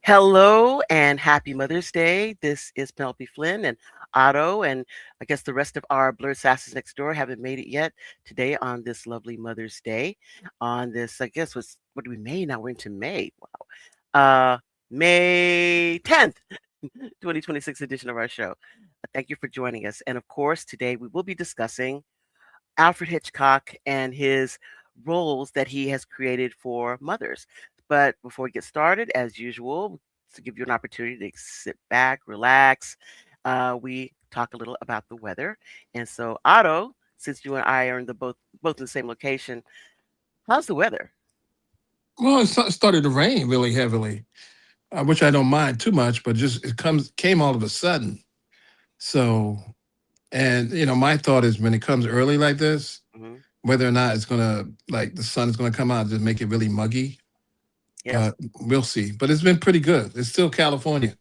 Hello and happy Mother's Day. This is Penelope Flynn and Otto, and I guess the rest of our Blerdsassins Next Door haven't made it yet today on this lovely Mother's Day. On this, I guess, what do we May? Now we're into May. Wow. May 10th, 2026 edition of our show. Thank you for joining us. And of course, today we will be discussing Alfred Hitchcock and his roles that he has created for mothers. But before we get started, as usual, to give you an opportunity to sit back, relax, we talk a little about the weather. And so, Otto, since you and I are in both in the same location, how's the weather? Well, started to rain really heavily, which I don't mind too much, but just came all of a sudden. So, and my thought is when it comes early like this, Hmm. whether or not it's gonna like the sun is gonna come out and just make it really muggy, Yes, but we'll see. But it's been pretty good. It's still California.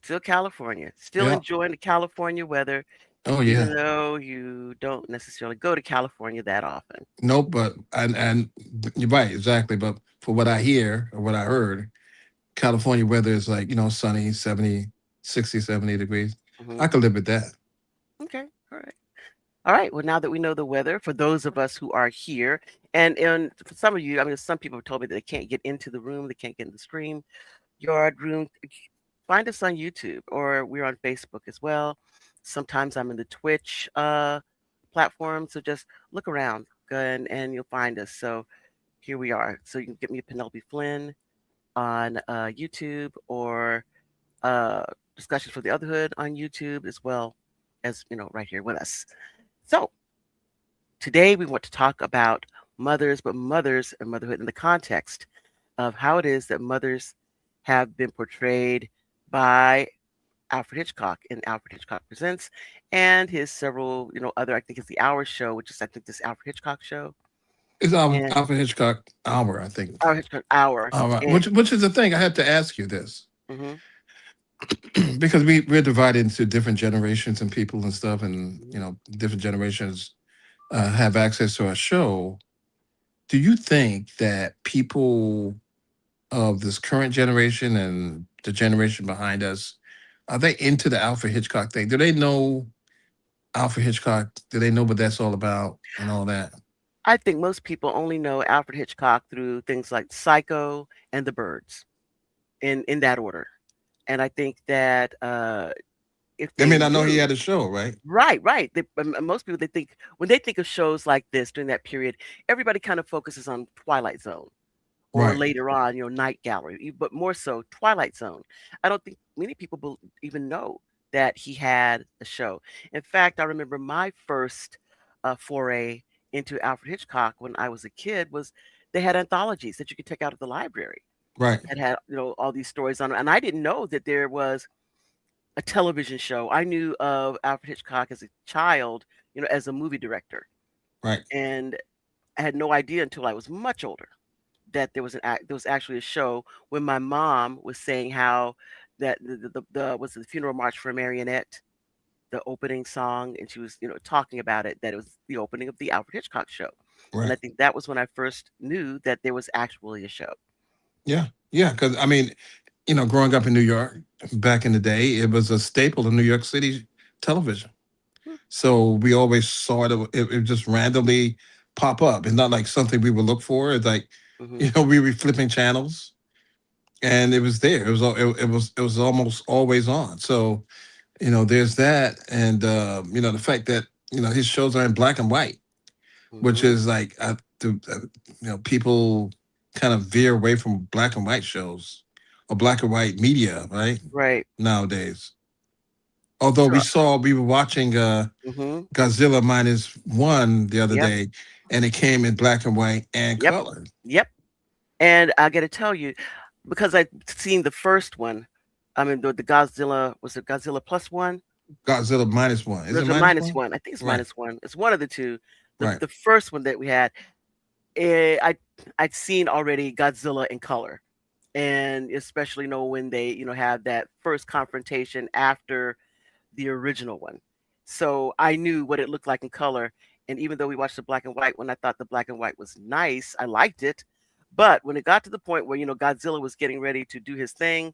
still California, still Yeah. enjoying the California weather, Oh even yeah. though you don't necessarily go to California that often. Nope. But and you're right, exactly. But for what I hear or what I heard, California weather is like sunny, 70, 60, 70 degrees. Hmm. I could live with that. Okay, all right. All right. Well, now that we know the weather, for those of us who are here, and for some of you, I mean, some people have told me that they can't get into the room, they can't get in the stream yard room. Find us on YouTube, or we're on Facebook as well. Sometimes I'm in the Twitch platform, so just look around and you'll find us. So here we are. So you can get me Penelope Flynn on YouTube, or uh, Discussions for the Otherhood on YouTube, as well as right here with us. So today, we want to talk about mothers, but mothers and motherhood in the context of how it is that mothers have been portrayed by Alfred Hitchcock in Alfred Hitchcock Presents, and his several, other, I think it's the Hour Show, which is, I think, this Alfred Hitchcock show, It's and Alfred Hitchcock hour, I think. Alfred Hitchcock Hour. All right, And which is the thing. I have to ask you this hmm because we're divided into different generations and people and stuff, and different generations have access to our show. Do you think that people of this current generation and the generation behind us are they into the Alfred Hitchcock thing? Do they know Alfred Hitchcock? Do they know what that's all about and all that? I think most people only know Alfred Hitchcock through things like Psycho and The Birds, in that order. And I think that if I they mean, I know he knew. had a show, right? Right, right. Most people, they think when they think of shows like this during that period, everybody kind of focuses on Twilight Zone, or Right. later on, Night Gallery, but more so Twilight Zone. I don't think many people even know that he had a show. In fact, I remember my first foray into Alfred Hitchcock when I was a kid was they had anthologies that you could take out of the library Right. that had all these stories on them, and I didn't know that there was a television show. I knew of Alfred Hitchcock as a child, as a movie director, Right. and I had no idea until I was much older that there was actually a show when my mom was saying how that the was the funeral march for a marionette, the opening song, and she was talking about it, that it was the opening of the Alfred Hitchcock show, and I Right. think that was when I first knew that there was actually a show. Yeah. Yeah. Because I mean, growing up in New York back in the day, it was a staple of New York City television. Hmm. So we always saw it just randomly pop up. It's not like something we would look for. It's like, Mm-hmm. we were flipping channels and it was there. It was almost always on. So, there's that. And, the fact that, his shows are in black and white, which Mm-hmm. is like, people kind of veer away from black and white shows or black and white media, right? Right. Nowadays. Although So. we were watching Mm-hmm. Godzilla -1 the other Yep. day, and it came in black and white and Yep. color. Yep. And I got to tell you, because I'd seen the first one, I mean, the Godzilla, was it Godzilla plus one? Godzilla -1. Is it There's a minus minus one? one. I think it's Right, minus one. It's one of the two. The right, the first one that we had, I'd seen already Godzilla in color, and especially when they have that first confrontation after the original one. So I knew what it looked like in color. And even though we watched the black and white, when I thought the black and white was nice, I liked it. But when it got to the point where, Godzilla was getting ready to do his thing,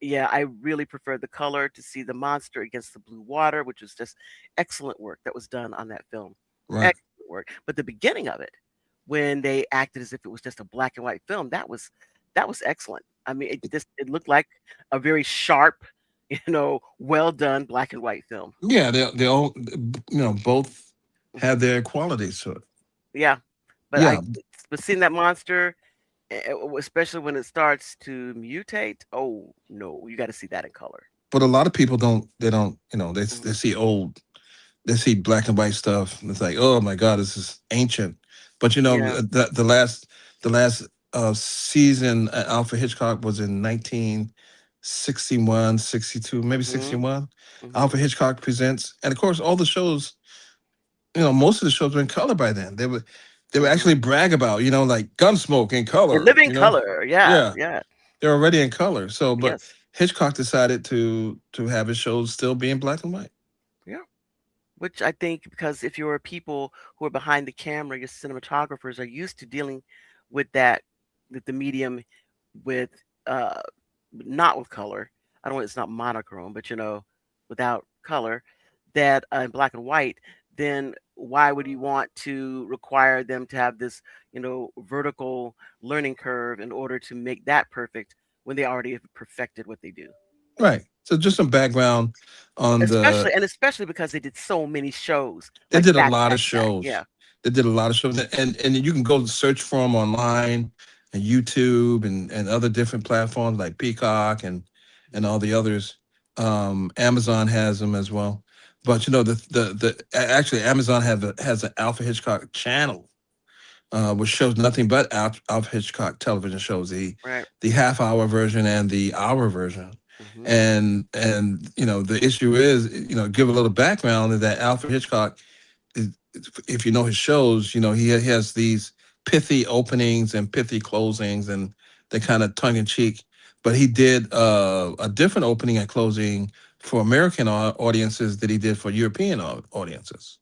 yeah, I really preferred the color to see the monster against the blue water, which was just excellent work that was done on that film. Right. Excellent work. But the beginning of it, when they acted as if it was just a black and white film, that was excellent. I mean, it looked like a very sharp, well done black and white film. Yeah, they all both have Hmm. their qualities to it. Yeah, but Yeah, seeing that monster, especially when it starts to mutate, oh no, you got to see that in color. but a lot of people don't. They don't. They Hmm. see old. They see black and white stuff. And it's like, oh my god, this is ancient. But Yeah. the last season Alfred Hitchcock was in 1961, 62, maybe Hmm. 61. Hmm. Alfred Hitchcock presents, and of course, all the shows. Most of the shows were in color by then. They would Hmm. actually brag about, like Gunsmoke in In color. living color, yeah, Yeah, yeah, they're already in color. So, but yes, Hitchcock decided to have his shows still be in black and white. yeah. Which I think because if you're people who are behind the camera, your cinematographers are used to dealing with that, with the medium, with uh, not with color. I don't. It's not monochrome, but without color, that in black and white. Then why would you want to require them to have this, vertical learning curve in order to make that perfect when they already have perfected what they do? Right. So just some background on Especially the. and especially because they did so many shows, They like did a back, lot of back to back. shows. Yeah. They did a lot of shows, and you can go search for them online and YouTube and other different platforms like Peacock and all Mhm. the others. Amazon has them as well. But actually Amazon has an Alfred Hitchcock channel, which shows nothing but Alfred Hitchcock television shows, Right. the half hour version and the hour version. Mhm. And the issue is, give a little background is that Alfred Hitchcock is, if you know his shows, he has these pithy openings and pithy closings, and they're kind of tongue in cheek. But he did a different opening and closing for American audiences that he did for European audiences.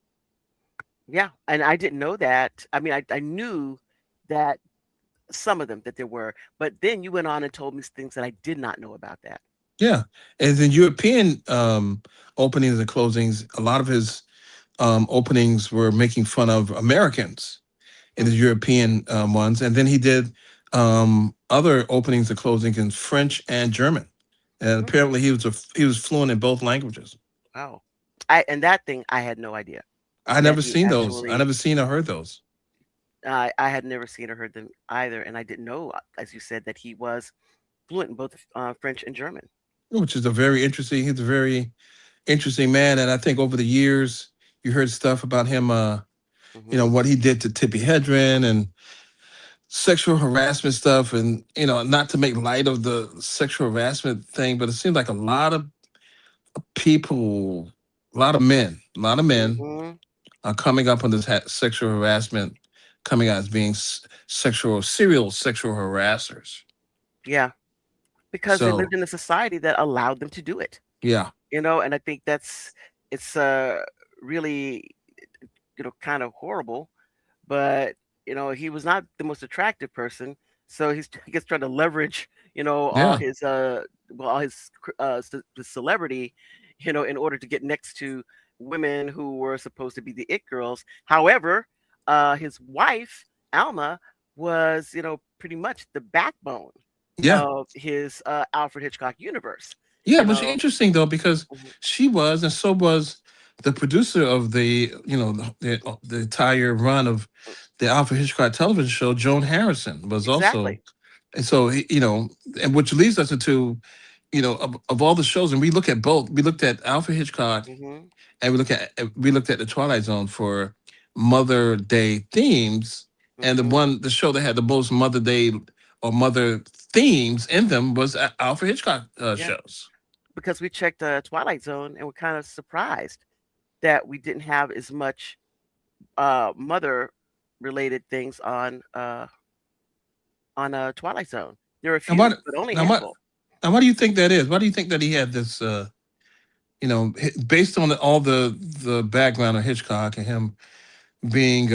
Yeah, and I didn't know that. I mean, I knew that some of them that there were, but then you went on and told me things that I did not know about that. Yeah, and the European openings and closings, a lot of his openings were making fun of Americans in the Mm. European ones, and then he did other openings and closings in French and German, and Mhm. apparently he was fluent in both languages. Wow. And that thing I had no idea I that never he seen those. I actually. never seen or heard those, I had never seen or heard them either, and I didn't know, as you said, that he was fluent in both French and German. which is a very interesting. He's a very interesting man, and I think over the years you heard stuff about him. Hmm. What he did to Tippi Hedren and sexual harassment stuff, and not to make light of the sexual harassment thing, but it seems like people, a lot of men Hmm. are coming up on this sexual harassment, coming out as being serial sexual harassers. Yeah, because they lived So in a society that allowed them to do it. yeah, And I think it's really, kind of horrible, but he was not the most attractive person, so he's I guess trying to leverage, all yeah, his all his his celebrity, in order to get next to women who were supposed to be the it girls. However, his wife Alma was, pretty much the backbone yeah, of his Alfred Hitchcock universe. yeah. You Which is know. interesting though, because Mhm. she was, and so was the producer of the entire run of the Alfred Hitchcock television show. Joan Harrison was also, Exactly. and so and which leads us into, of all the shows, and we look at both. We looked at Alfred Hitchcock, Hmm. and we looked at the Twilight Zone for Mother Day themes, and Hmm. the show that had the most Mother Day or Mother themes in them was Alfred Hitchcock Yeah, shows. because we checked Twilight Zone and we're kind of surprised that we didn't have as much mother related things on Twilight Zone. There are a And few, what but only a now what handful. now what do you think that is? Why do you think that he had this? Based on all the background of Hitchcock and him being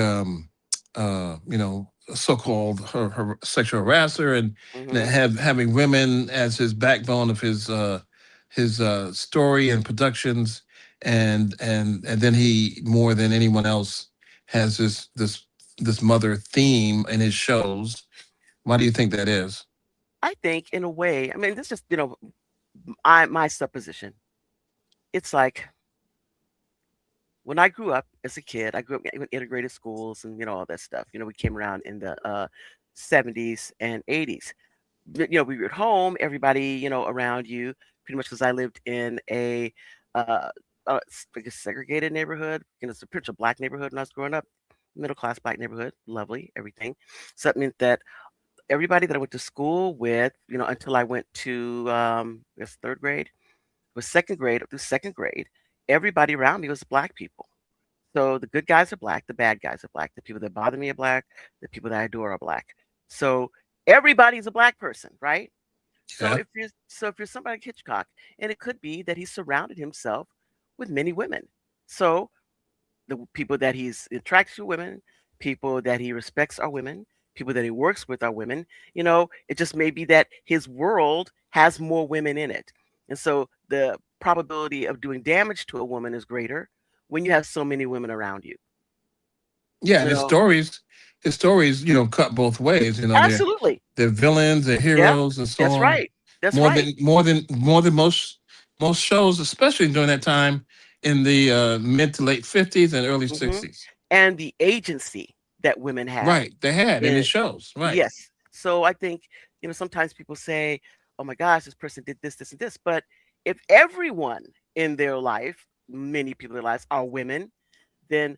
so-called her sexual harasser, and Hmm. having women as his backbone of his story and productions, and then he more than anyone else has this mother theme in his shows. Why do you think that is? I think in a way, I mean, this is just, I my supposition. It's like when I grew up as a kid, I grew up in integrated schools and all that stuff. We came around in the 70s and 80s. We were at home, everybody, around you, pretty much because I lived in a uh, like a segregated neighborhood. It's a pretty much a black neighborhood when I was growing up, middle class black neighborhood, lovely, everything. So that meant that everybody that I went to school with, until I went to I guess third grade, was second grade up through second grade, everybody around me was black people. So the good guys are black, the bad guys are black, the people that bother me are black, the people that I adore are black. So everybody's a black person, right? So Yeah, if you're somebody like Hitchcock, and it could be that he surrounded himself with many women. So the people that he's attracted to women, people that he respects are women, people that he works with are women. It just may be that his world has more women in it. And so the probability of doing damage to a woman is greater when you have so many women around you. yeah, and You his know, stories, cut both ways. absolutely. They're villains, they're Yeah, heroes, and so that's on. right. That's right. More than most shows, especially during that time in the mid to late 50s and early Hmm. 60s. And the agency that women have Right, they had in in his shows. Right. yes. So I think, sometimes people say, oh my gosh, this person did this, this, and this. But if everyone in their life, many people in their lives are women, then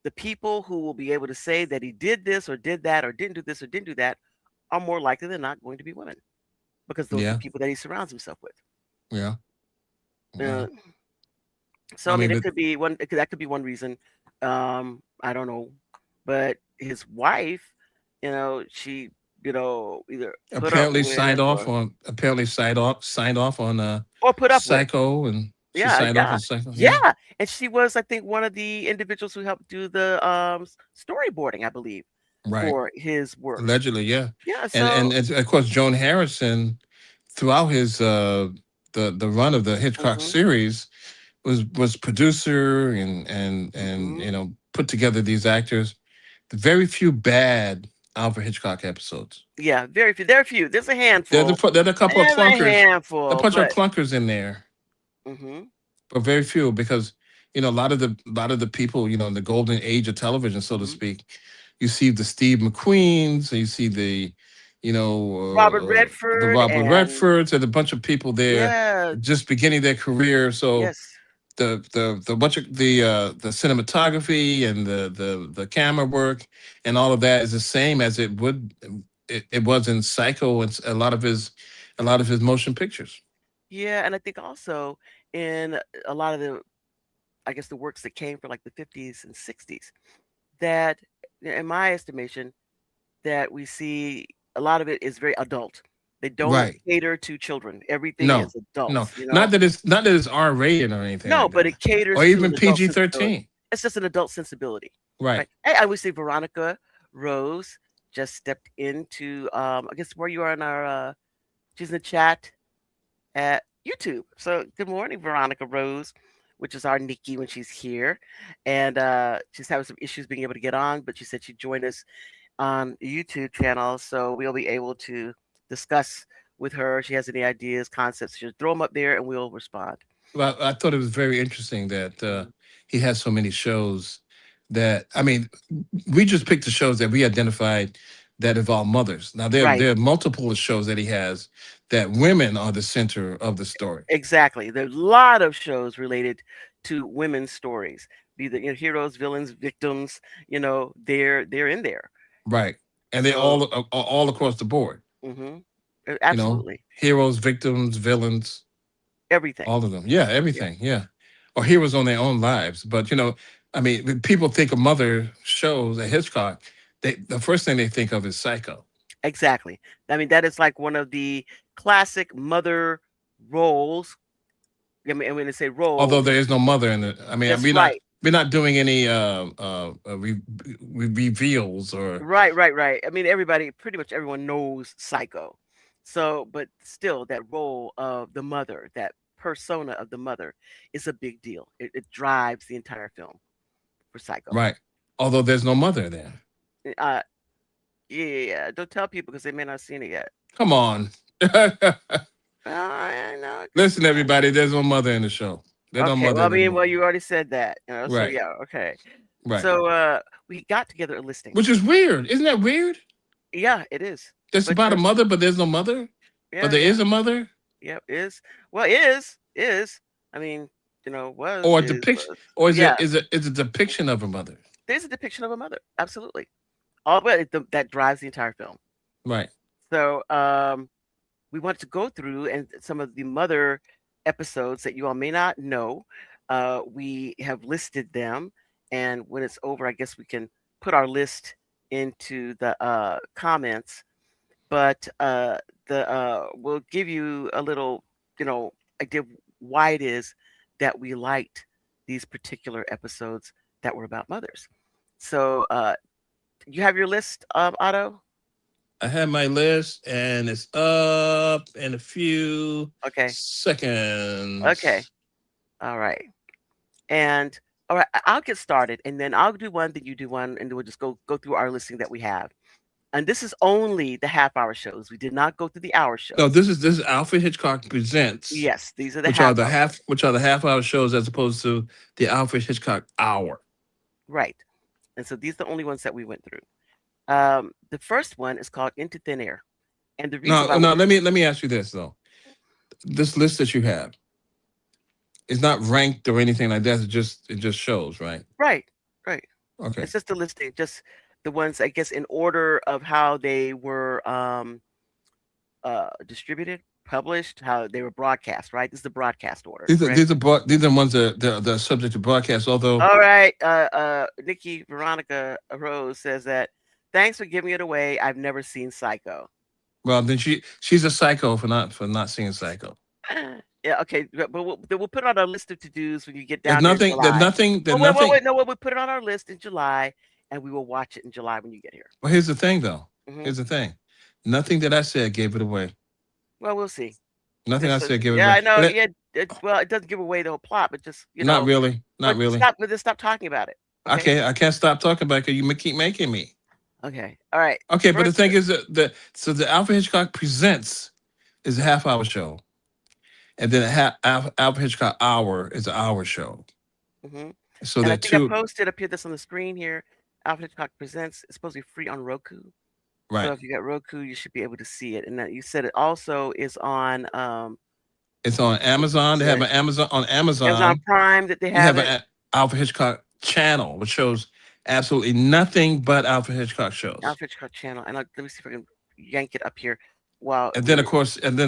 the people who will be able to say that he did this or did that or didn't do this or didn't do that are more likely than not going to be women because those are the Yeah. people that he surrounds himself with. Yeah. Uh, Well, so I I mean, mean, it but could be one. That could be one reason. I don't know, but his wife, she, either put up with signed off on or put up with. Psycho, and she Yeah, signed off yeah, on Psycho. Yeah. yeah. And she was, I think, one of the individuals who helped do the storyboarding, I believe, Right. for his works. Allegedly, yeah. Yeah. And So, of course Joan Harrison, throughout his the run of the Hitchcock hmm, series, was producer and hmm, put together these actors. Very few bad Alfred Hitchcock episodes. yeah, very few. There are few. There's a handful. There's a couple of There's a clunkers, a handful, bunch of but clunkers in there, hmm, but very few because a lot of the people in the golden age of television, so to hmm. speak. You see the Steve McQueens, and you see Robert the Redford Robert and Redfords, and a bunch of people there yeah, just beginning their career. So yes, the bunch of the cinematography and the camera work and all of that is the same as it was in Psycho and a lot of his motion pictures. yeah, and I think also in a lot of the, I guess, the works that came from like the 50s and 60s, that, in my estimation, that we see a lot of it is very adult. They don't Right. cater to children. Everything No, is no, adults. not that it's R-rated or anything No, like but that, it caters or to an even adult sensibility. PG-13. It's just an adult sensibility, Right. right? Hey, I would say Veronica Rose just stepped into, I guess where you are in our, she's in the chat at YouTube. So good morning, Veronica Rose, which is our Nikki when she's here. And she's having some issues being able to get on, but she said she'd join us on the YouTube channel. So we'll be able to discuss with her. If she has any ideas, concepts, she'll throw them up there and we'll respond. Well, I thought it was very interesting that Mhm. he has so many shows that, I mean, we just picked the shows that we identified that involve mothers. Now Right. there are multiple shows that he has that women are the center of the story. Exactly. There's a lot of shows related to women's stories. Be the heroes, villains, victims, they're in there. Right. And they So, all across the board. mhm, You know, absolutely. heroes, victims, villains, Everything. all of them. Yeah, Yeah, everything. Yeah. Or heroes on their own lives. But I mean, when people think of mother shows at Hitchcock, the first thing they think of is Psycho. exactly. I mean, that is like one of the classic mother roles. I mean, and when they say Although roles, there is no mother in it. I mean, that's right. we're not doing any reveals or Right, right, right. I mean, everybody, pretty much everyone knows Psycho. So, but still, that role of the mother, that persona of the mother, is a big deal. It drives the entire film for Psycho. right. Although there's no mother there. Uh, yeah, yeah, yeah. Don't tell people because they may not have seen it yet. Come on. I know. Listen, everybody, there's no mother in the show. There's no Okay. mother Well, I in the mean, well, movie. you already said that. So Right, yeah. Okay. right. So we got together a listing. Which is weird. Isn't that weird? Yeah, it is. It's But about a mother, but there's no mother. But yeah, there yeah, is a mother, yeah. Is. I mean, was or a is depiction, was. or Yeah. is a depiction of a mother. There's a depiction of a mother. Absolutely. All but that drives the entire film. Right. So we wanted to go through and some of the mother episodes that you all may not know. We have listed them, and when it's over, I guess we can put our list into the comments. But the we'll give you a little, idea of why it is that we liked these particular episodes that were about mothers. So, you have your list, Otto? I have my list, and it's up in a few Okay. Okay. seconds. All right. And all right, I'll get started, and then I'll do one, then you do one, and then we'll just go through our listing that we have. And this is only the half-hour shows. We did not go through the hour No, shows. this is Alfred Hitchcock Presents, Yes, these are the half-hour. which are the half-hour shows as opposed to the Alfred Hitchcock hour. Right. And so these are the only ones that we went through. The first one is called Into Thin Air. And the reason No, why no. Let me ask you this though. This list that you have is not ranked or anything like that. It just shows, right? right, right. Okay. It's just the listing, just the ones I guess in order of how they were distributed, published, how they were broadcast, right? This is the broadcast order, correct? These are ones that are subject to broadcast. Although, All right. Nikki Veronica Rose says that thanks for giving it away. I've never seen Psycho. well, then she's a psycho for not seeing Psycho. Yeah, okay, but we'll put it on our list of to dos when you get There's down there in nothing. There's July. nothing. There's Well, wait, wait, nothing. wait. No, we'll put it on our list in July, and we will watch it in July when you get here. Well, here's the thing, though. Hmm. Here's the thing. Nothing that I said gave it away. Well, we'll see. Nothing I said gave it Yeah, away. I know. But Yeah, well, it doesn't give away the whole plot, but just not really. Not but really. stop. But just stop talking about it. Okay. I can't stop talking about it because you keep making me. Okay. All right. Okay, but the First. thing is that the Alfred Hitchcock Presents is a half hour show, and then Alfred Hitchcock Hour is an hour show. Hmm. So And they're I think I two. posted up here this on the screen here. Alfred Hitchcock Presents. It's supposed to be free on Roku. So Right. if you got Roku, you should be able to see it. And that you said it also is on It's on Amazon. They have the an Amazon on Amazon Amazon. Prime that they You have have it. an Alfred Hitchcock channel, which shows absolutely nothing but Alfred Hitchcock shows. Alfred Hitchcock channel. And let me see if I can yank it up here. While And then we're of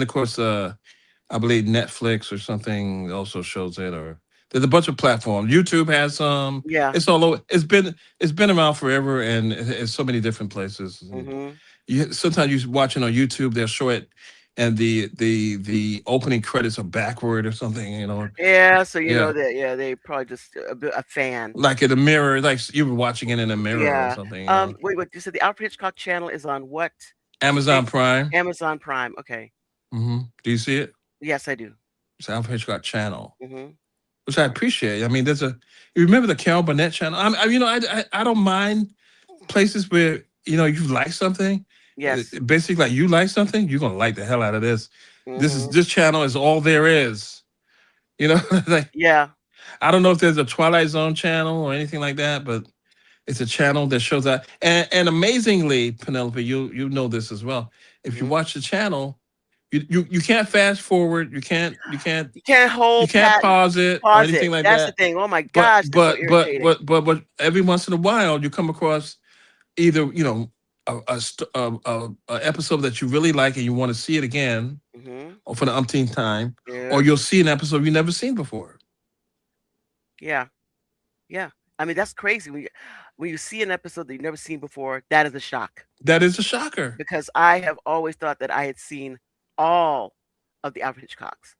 course, I believe Netflix or something also shows it. Or there's a bunch of platforms. YouTube has some. yeah. It's all over. It's been around forever, and it's so many different places. And Hmm. sometimes you watching on YouTube, they'll show it, and the opening credits are backward or something. Yeah. So you Yeah, know that. Yeah, they probably just a fan. like in a mirror, like you were watching it in a mirror or Yeah. something. Wait. What you said? The Alfred Hitchcock channel is on what? Amazon Prime. Amazon Prime. Okay. Do you see it? Yes, I do. It's Alfred Hitchcock channel, Hmm. which I appreciate. I mean, you remember the Carol Burnett channel? I don't mind places where you like something. Yes. Basically, like you like something, you're gonna like the hell out of this. Hmm. This channel is all there is. You know, like Yeah. I don't know if there's a Twilight Zone channel or anything like that, but it's a channel that shows that. And amazingly, Penelope, you know this as well. If you Hmm. watch the channel, you can't fast forward. You can't You hold can't pat. pause it or Pause it. anything like That's the that. thing. Oh my gosh, that's so irritating. But every once in a while you come across either a episode that you really like and you want to see it again Hmm. or for the umpteenth time, or Yes. you'll see an episode you've never seen before. Yeah. Yeah. I mean, that's crazy. When you see an episode that you've never seen before, that is a shock. That is a shocker. Because I have always thought that I had seen all of the Alfred Hitchcocks.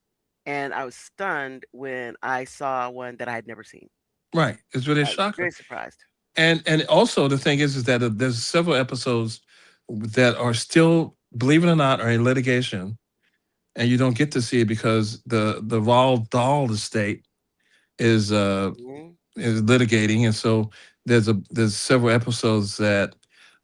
And I was stunned when I saw one that I had never seen. Right. It's really a I was shocker. very surprised. And also the thing is that there's several episodes that are still, believe it or not, are in litigation, and you don't get to see it because the Roald Dahl estate is Mhm. is litigating, and so there's several episodes that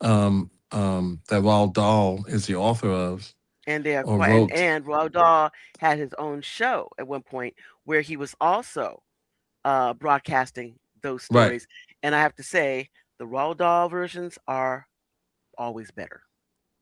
Roald Dahl is the author of And they are or quite wrote. and Roald Dahl had his own show at one point where he was also, broadcasting those Right. stories, and I have to say, the Roald Dahl versions are always better.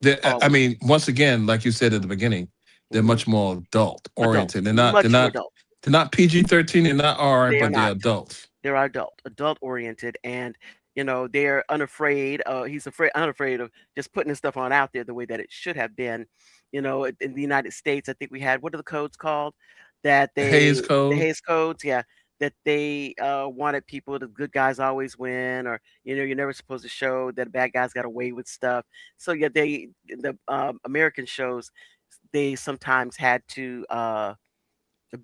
I Always. mean, once again, like you said at the beginning, they're Mhm. much more adult Adult, oriented. much more adult. They're not PG-13. They're not R, They are but they're not. adults. They're adult oriented, and they're unafraid. He's unafraid of just putting his stuff on out there the way that it should have been. In the United States, I think we had what are the codes called? That The Hayes the Code. Hayes codes, yeah. That they wanted people, the good guys always win, or you're never supposed to show that bad guys got away with stuff. So yeah, the American shows, they sometimes had to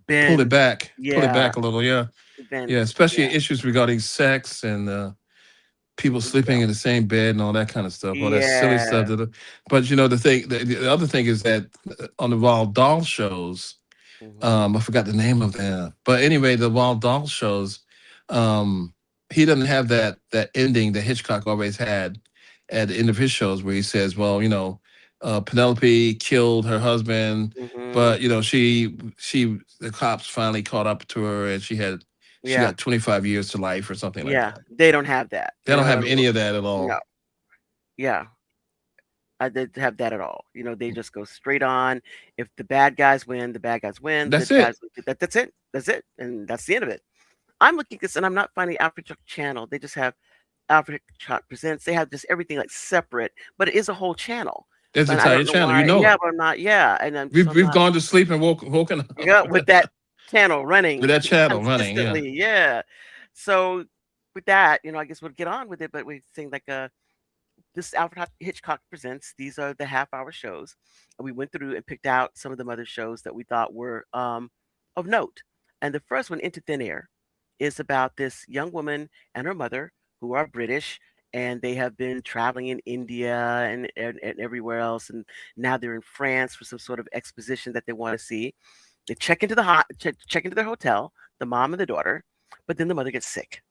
bend, Pull it yeah, back a little. Yeah, bend, yeah. Especially yeah, issues regarding sex and people sleeping yeah. in the same bed and all that kind of stuff, all that silly stuff. Yeah. But the other thing is that on the Roald Dahl shows, Mhm. I forgot the name of them, but anyway, the Roald Dahl shows, um, he doesn't have that ending that Hitchcock always had at the end of his shows, where he says, "Well, Penelope killed her husband, Mhm. but the cops finally caught up to her, and she Yeah. got 25 years to life or something like Yeah. that." They don't have that. They don't have any of that at No. all. Yeah. I didn't have that at all. They just go straight on. If the bad guys win, the bad guys win. The That's good guys it. that's it. That's it. And that's the end of it. I'm looking at this and I'm not finding Alfred Hitchcock channel. They just have Alfred Hitchcock Presents. They have just everything like separate, but it is a whole channel. There's an But I entire don't know channel. You why. know Yeah, it. but I'm not. Yeah, and We've I'm we've not. gone to sleep and woken up Yeah, with that channel with running that channel running. Yeah. consistently, yeah. So, with that, I guess we'll get on with it, but we're saying, like, this is Alfred Hitchcock Presents. These are the half-hour shows, and we went through and picked out some of the other shows that we thought were, of note, and the first one, Into Thin Air, is about this young woman and her mother who are British, and they have been traveling in India and everywhere else, and now they're in France for some sort of exposition that they wanna see. They check into their hotel, the mom and the daughter, but then the mother gets sick.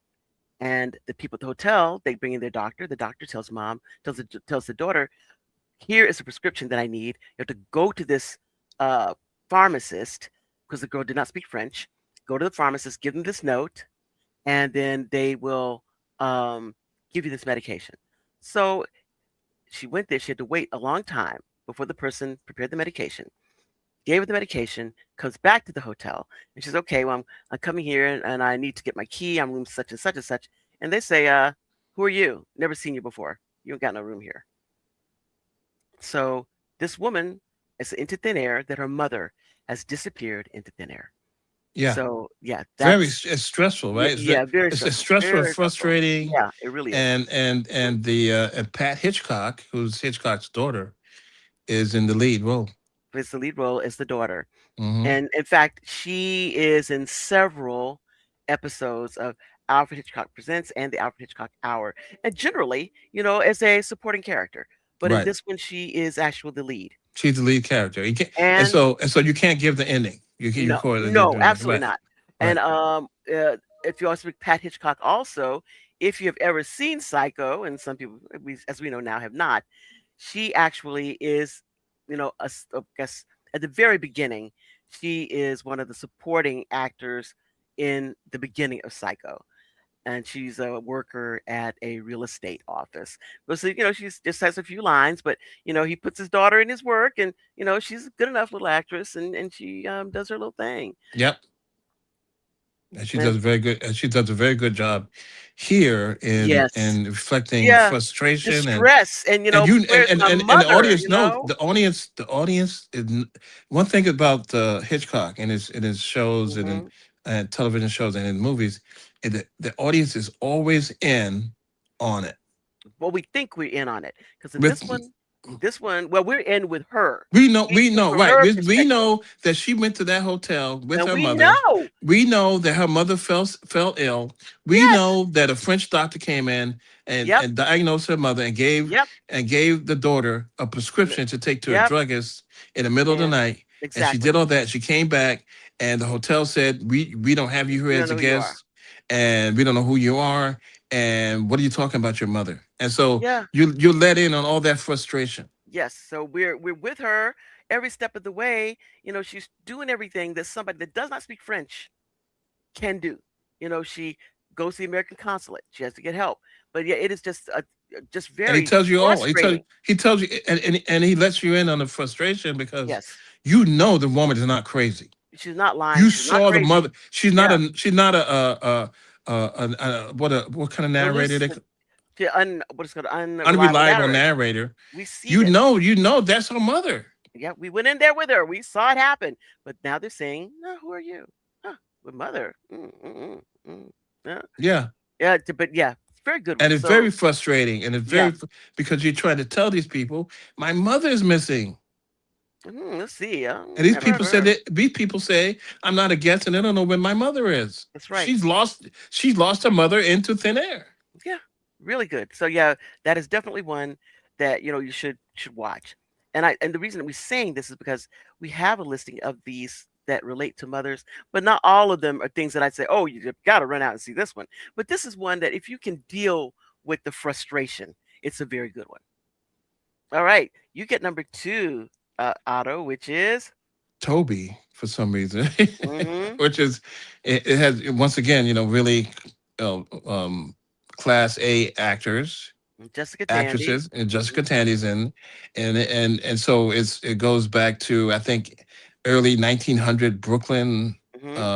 And the people at the hotel, they bring in their doctor. The doctor tells the daughter, "Here is a prescription that I need. You have to go to this uh, pharmacist because the girl did not speak French. Go to the pharmacist, give them this note, and then they will um, give you this medication." So she went there. She had to wait a long time before the person prepared the medication, gave her the medication, comes back to the hotel, and she's okay. Well, I'm coming here and I need to get my key. I'm room such and such and such. And they say, who are you? Never seen you before. You ain't got no room here. So this woman is into thin air that her mother has disappeared into thin air. Yeah. So yeah, Very that's it's stressful, yeah, right? yeah, It's stressful and very stressful. frustrating. Yeah, it really is. And the and Pat Hitchcock, who's Hitchcock's daughter, is in the lead role. Plays the lead role as the daughter. Hmm. And in fact, she is in several episodes of Alfred Hitchcock Presents and the Alfred Hitchcock Hour, and generally, as a supporting character. But in Right. this one, she is actually the lead. She's the lead character. You can't, And and so you can't give the ending. You no, call no, it absolutely right, not. And right. if you also Pat Hitchcock, also, if you have ever seen Psycho, and some people, as we know now, have not, she actually is, I guess at the very beginning, she is one of the supporting actors in the beginning of Psycho. And she's a worker at a real estate office. But so, she's just has a few lines, but he puts his daughter in his work, and she's a good enough little actress, and she does her little thing. Yep. And she And does very good. And she does a very good job here yes, in reflecting yeah, frustration distress, and and you where's my and the mother? audience knows the audience is one thing about Hitchcock and his shows Hmm. and television shows and in movies is that the audience is always in on it Well, we think we're in on it because in with this one. This one, well, we're in with her. We know, From right. her We perspective, know that she went to that hotel with and her we mother. know, We know that her mother fell ill. We yes, know that a French doctor came in yep, and diagnosed her mother yep, and gave the daughter a m- prescription to take to a yep, druggist in the middle of the and night. And she exactly. did all that. She came back and the hotel said, we don't have you We here don't as know a who you are. guest and we don't know who you are. And what are you talking about your mother? And so Yeah, you let in on all that frustration. yes. So we're with her every step of the way. She's doing everything that somebody that does not speak French can do. She goes to the American consulate. She has to get help. But yeah, it is just And he very tells you all. frustrating. He tells you, and he lets you in on the frustration because Yes. you know the woman is not crazy. She's not lying. You She's not saw the crazy. mother. Yeah. She's not what kind of narrator? Hallucin what is called unreliable Unreliable narrator. narrator. We see this. You know that's her mother. Yeah, we went in there with her. We saw it happen. But now they're saying, "No, who are you?" Huh, with mother. Yeah, Yeah, yeah. But yeah, it's a very good one. and it's So very frustrating, and it's yeah, because you're trying to tell these people my mother is missing. let's see. And these Never heard people of said her. that these people say I'm not a guest, and they don't know where my mother is. That's right. She's lost her mother into thin air. Yeah, really good. So yeah, that is definitely one that you should watch. And the reason that we're saying this is because we have a listing of these that relate to mothers, but not all of them are things that I'd say, oh, you got to run out and see this one. But this is one that if you can deal with the frustration, it's a very good one. All right, you get number two, Otto, which is Toby, for some reason, hmm which is it has once again, really class A actors, Jessica Tandy. actresses, and Hmm. Jessica Tandy's in, and so it goes back to I think early 1900 Brooklyn, Hmm.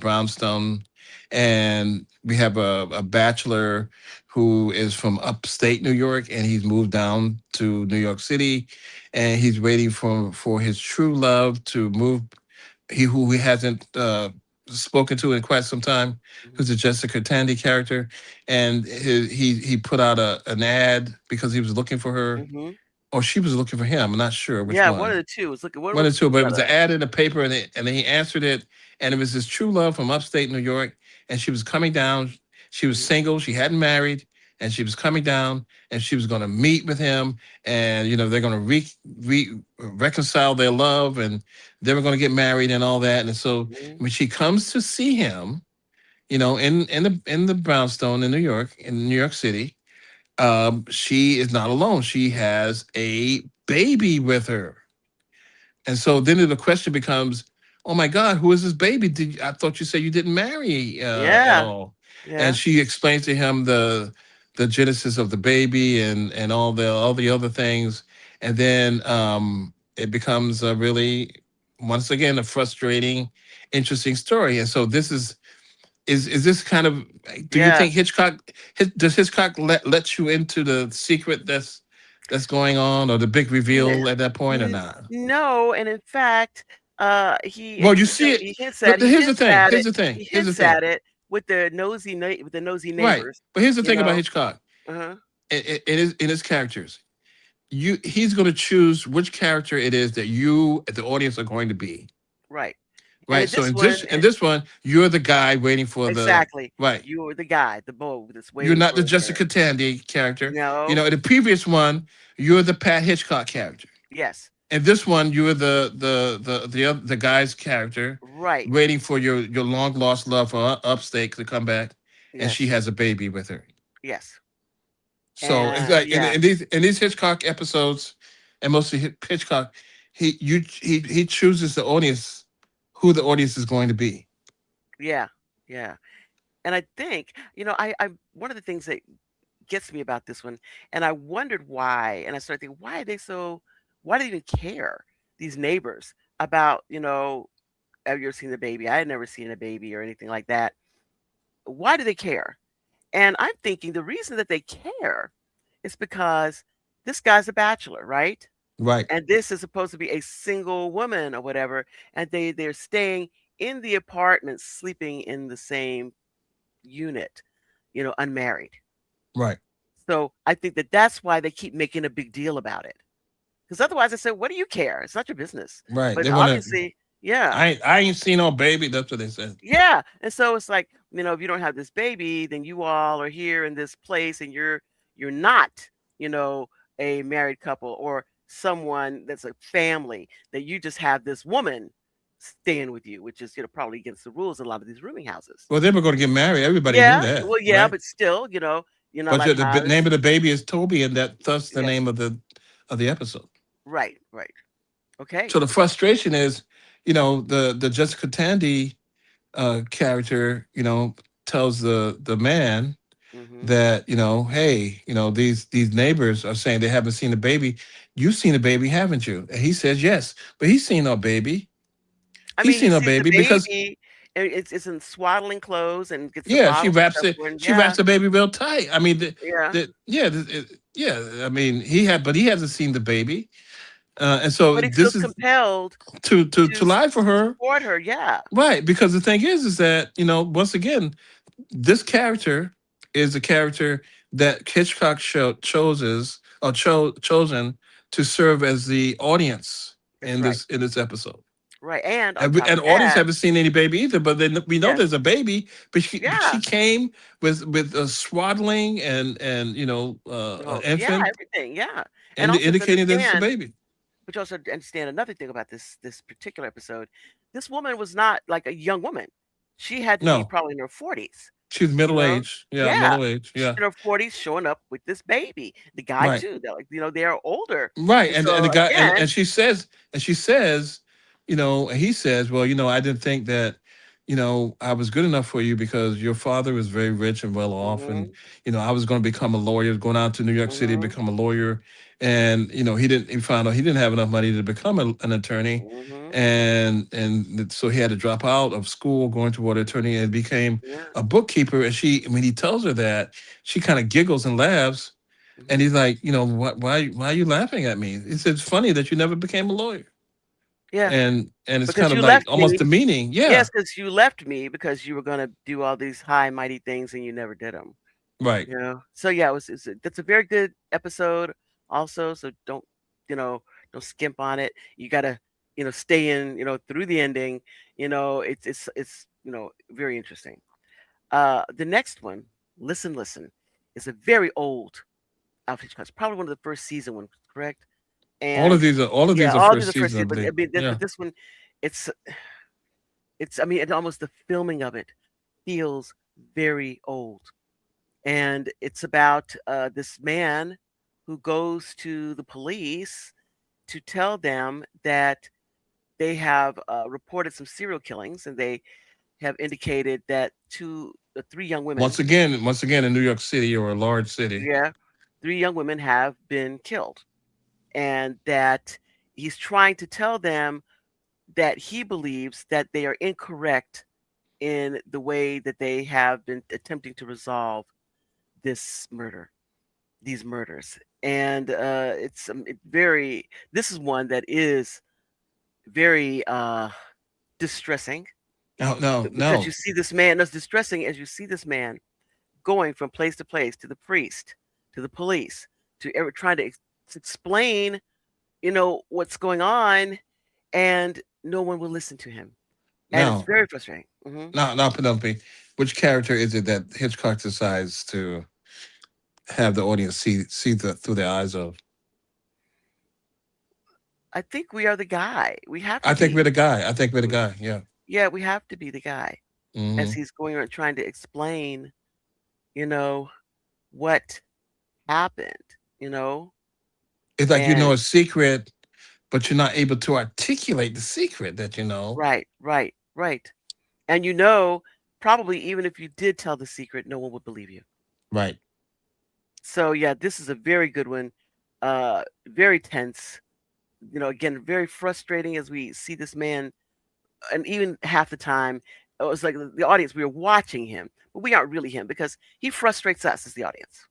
brownstone, and we have a bachelor who is from upstate New York, and he's moved down to New York City, and he's waiting for his true love to move. He who he hasn't spoken to in quite some time, Hmm. who's a Jessica Tandy character, and he put out an ad because he was looking for her, Hmm. or she was looking for him. I'm not sure which Yeah, one of one. the two. Let's look at one One or was two, but it was an brother. ad in the paper, and then he answered it, and it was his true love from upstate New York, and she was coming down. She was Hmm. single, she hadn't married, and she was coming down, and she was going to meet with him, and they're going to reconcile their love, and they were going to get married and all that. And so Hmm. when she comes to see him, in the brownstone in New York, in New York City, she is not alone. She has a baby with her. And so then the question becomes, oh my God, who is this baby? I thought you said you didn't marry at Yeah, all. And yeah, she explains to him the genesis of the baby and all the other things. And then it becomes a really, once again, a frustrating, interesting story. And so this is this kind of, do you yeah. think does Hitchcock let you into the secret that's going on, or the big N- reveal at that point, or n- not? no, and in fact, he Well, you see it. he hints But at here's the thing. Here's it. the thing. He Here's the hints thing. at it with the nosy Right. neighbors. But here's the You thing about know. Hitchcock. Uh-huh. In his characters, he's going to choose which character it is that you, the audience, are going to be. Right. And Right. in So this one, in this one, you're the guy waiting for the exactly, right. you're the guy, the boy that's You're waiting not for the his turn. Jessica Tandy character. No. In the previous one, you're the Pat Hitchcock character. Yes. In this one, you're the guy's character, Right. waiting for your long lost love for upstate to come back, and she Yes. has a baby with her. Yes. So it's And like yeah. in these Hitchcock episodes, and mostly Hitchcock, he chooses the audience, who the audience is going to be. Yeah. Yeah. And I think, I one of the things that gets me about this one, and I wondered why, and I started thinking, why do they even care, these neighbors, about, have you ever seen the baby? I had never seen a baby or anything like that. Why do they care? And I'm thinking the reason that they care is because this guy's a bachelor, right? Right, And this is supposed to be a single woman or whatever, and they're staying in the apartment, sleeping in the same unit, unmarried. right. So I think that that's why they keep making a big deal about it. Because otherwise, I said, "What do you care? It's not your business." Right. But They want to. obviously, yeah, I ain't seen no baby. That's what they said. yeah. And so it's like, if you don't have this baby, then you all are here in this place, and you're not, you know, a married couple or someone that's a family. That you just have this woman staying with you, which is probably against the rules in a lot of these rooming houses. Well, they were going to get married. Everybody knew Yeah, that, well, yeah, right? but still, But like the name ours. of the baby is Toby, and thus the Yes, name of the episode. right, right. Okay. So the frustration is, the Jessica Tandy character, tells the man Hmm. that, hey, these neighbors are saying they haven't seen a baby. You've seen a baby, haven't you? And he says yes, but he's seen no baby. I He's mean, he seen no sees the baby because baby, and it's in swaddling clothes and gets the yeah, bottles and stuff for him. she wraps Yeah, the baby real tight. I mean, yeah. yeah. I mean, but he hasn't seen the baby, and so But he this feels is compelled to lie for to her, support her. Yeah, right? Because the thing is that once again, this character is a character that Hitchcock chosen to serve as the audience that's right. in this episode. Right, and on And top and of audience that, haven't seen any baby either, but then we know yes, there's a baby. But she yeah, came with a swaddling and an yeah, infant, everything, yeah, and and also to indicating that it's a understand, baby. but you also understand another thing about this particular episode. This woman was not like a young woman. She had to be No, probably in her 40s. she's You middle know? aged. Yeah, Yeah. middle aged. She's Yeah, in her 40s showing up with this baby. The guy right. too. They're like, they're older. Right, And and the so guy again, and she says, and he says, well, I didn't think that, I was good enough for you because your father was very rich and well off, and mhm, I was going to become a lawyer, going out to New York City, mhm, become a lawyer, and he found out he didn't have enough money to become an attorney, mhm, and so he had to drop out of school, going toward attorney, and became yeah, a bookkeeper. And when he tells her that, she kind of giggles and laughs, and mhm, he's like, why are you laughing at me? He said, it's funny that you never became a lawyer. yeah. And it's Because kind of you like left almost me. demeaning. Yeah. Yes, because you left me because you were gonna do all these high mighty things and you never did them. Right. So yeah, that's a very good episode also. So don't skimp on it. You gotta, stay in, through the ending. It's very interesting. The next one, Listen, Listen, is a very old Alfred Hitchcock. It's probably one of the first season ones, correct? And All of yeah, these are all these first are first season, I season, but I believe. mean, Yeah. but this one, it's I mean, it almost the filming of it feels very old, and it's about this man who goes to the police to tell them that they have reported some serial killings, and they have indicated that three young women, Once again in New York City or a large city. yeah, three young women have been killed, and that he's trying to tell them that he believes that they are incorrect in the way that they have been attempting to resolve this murder, these murders. And very, this is one that is very distressing No, no, because you no. see this man, that's distressing as you see this man going from place to place, to the priest, to the police, to ever trying to explain, what's going on, and no one will listen to him. And it's No. very frustrating. Hmm. Now, Penelope, which character is it that Hitchcock decides to have the audience see through the eyes of? I think we are the guy. We have to I think we're be. the guy. I think we're the Mhm. guy. Yeah. Yeah, we have to be the guy as Hmm. he's going around trying to explain, you know, what happened, you know? It's like And a secret, but you're not able to articulate the secret that you know. right, right, right. And probably even if you did tell the secret, no one would believe you. Right. So yeah, this is a very good one. Very tense. Again, very frustrating as we see this man, and even half the time it was like the audience, we were watching him, but we aren't really him because he frustrates us as the audience.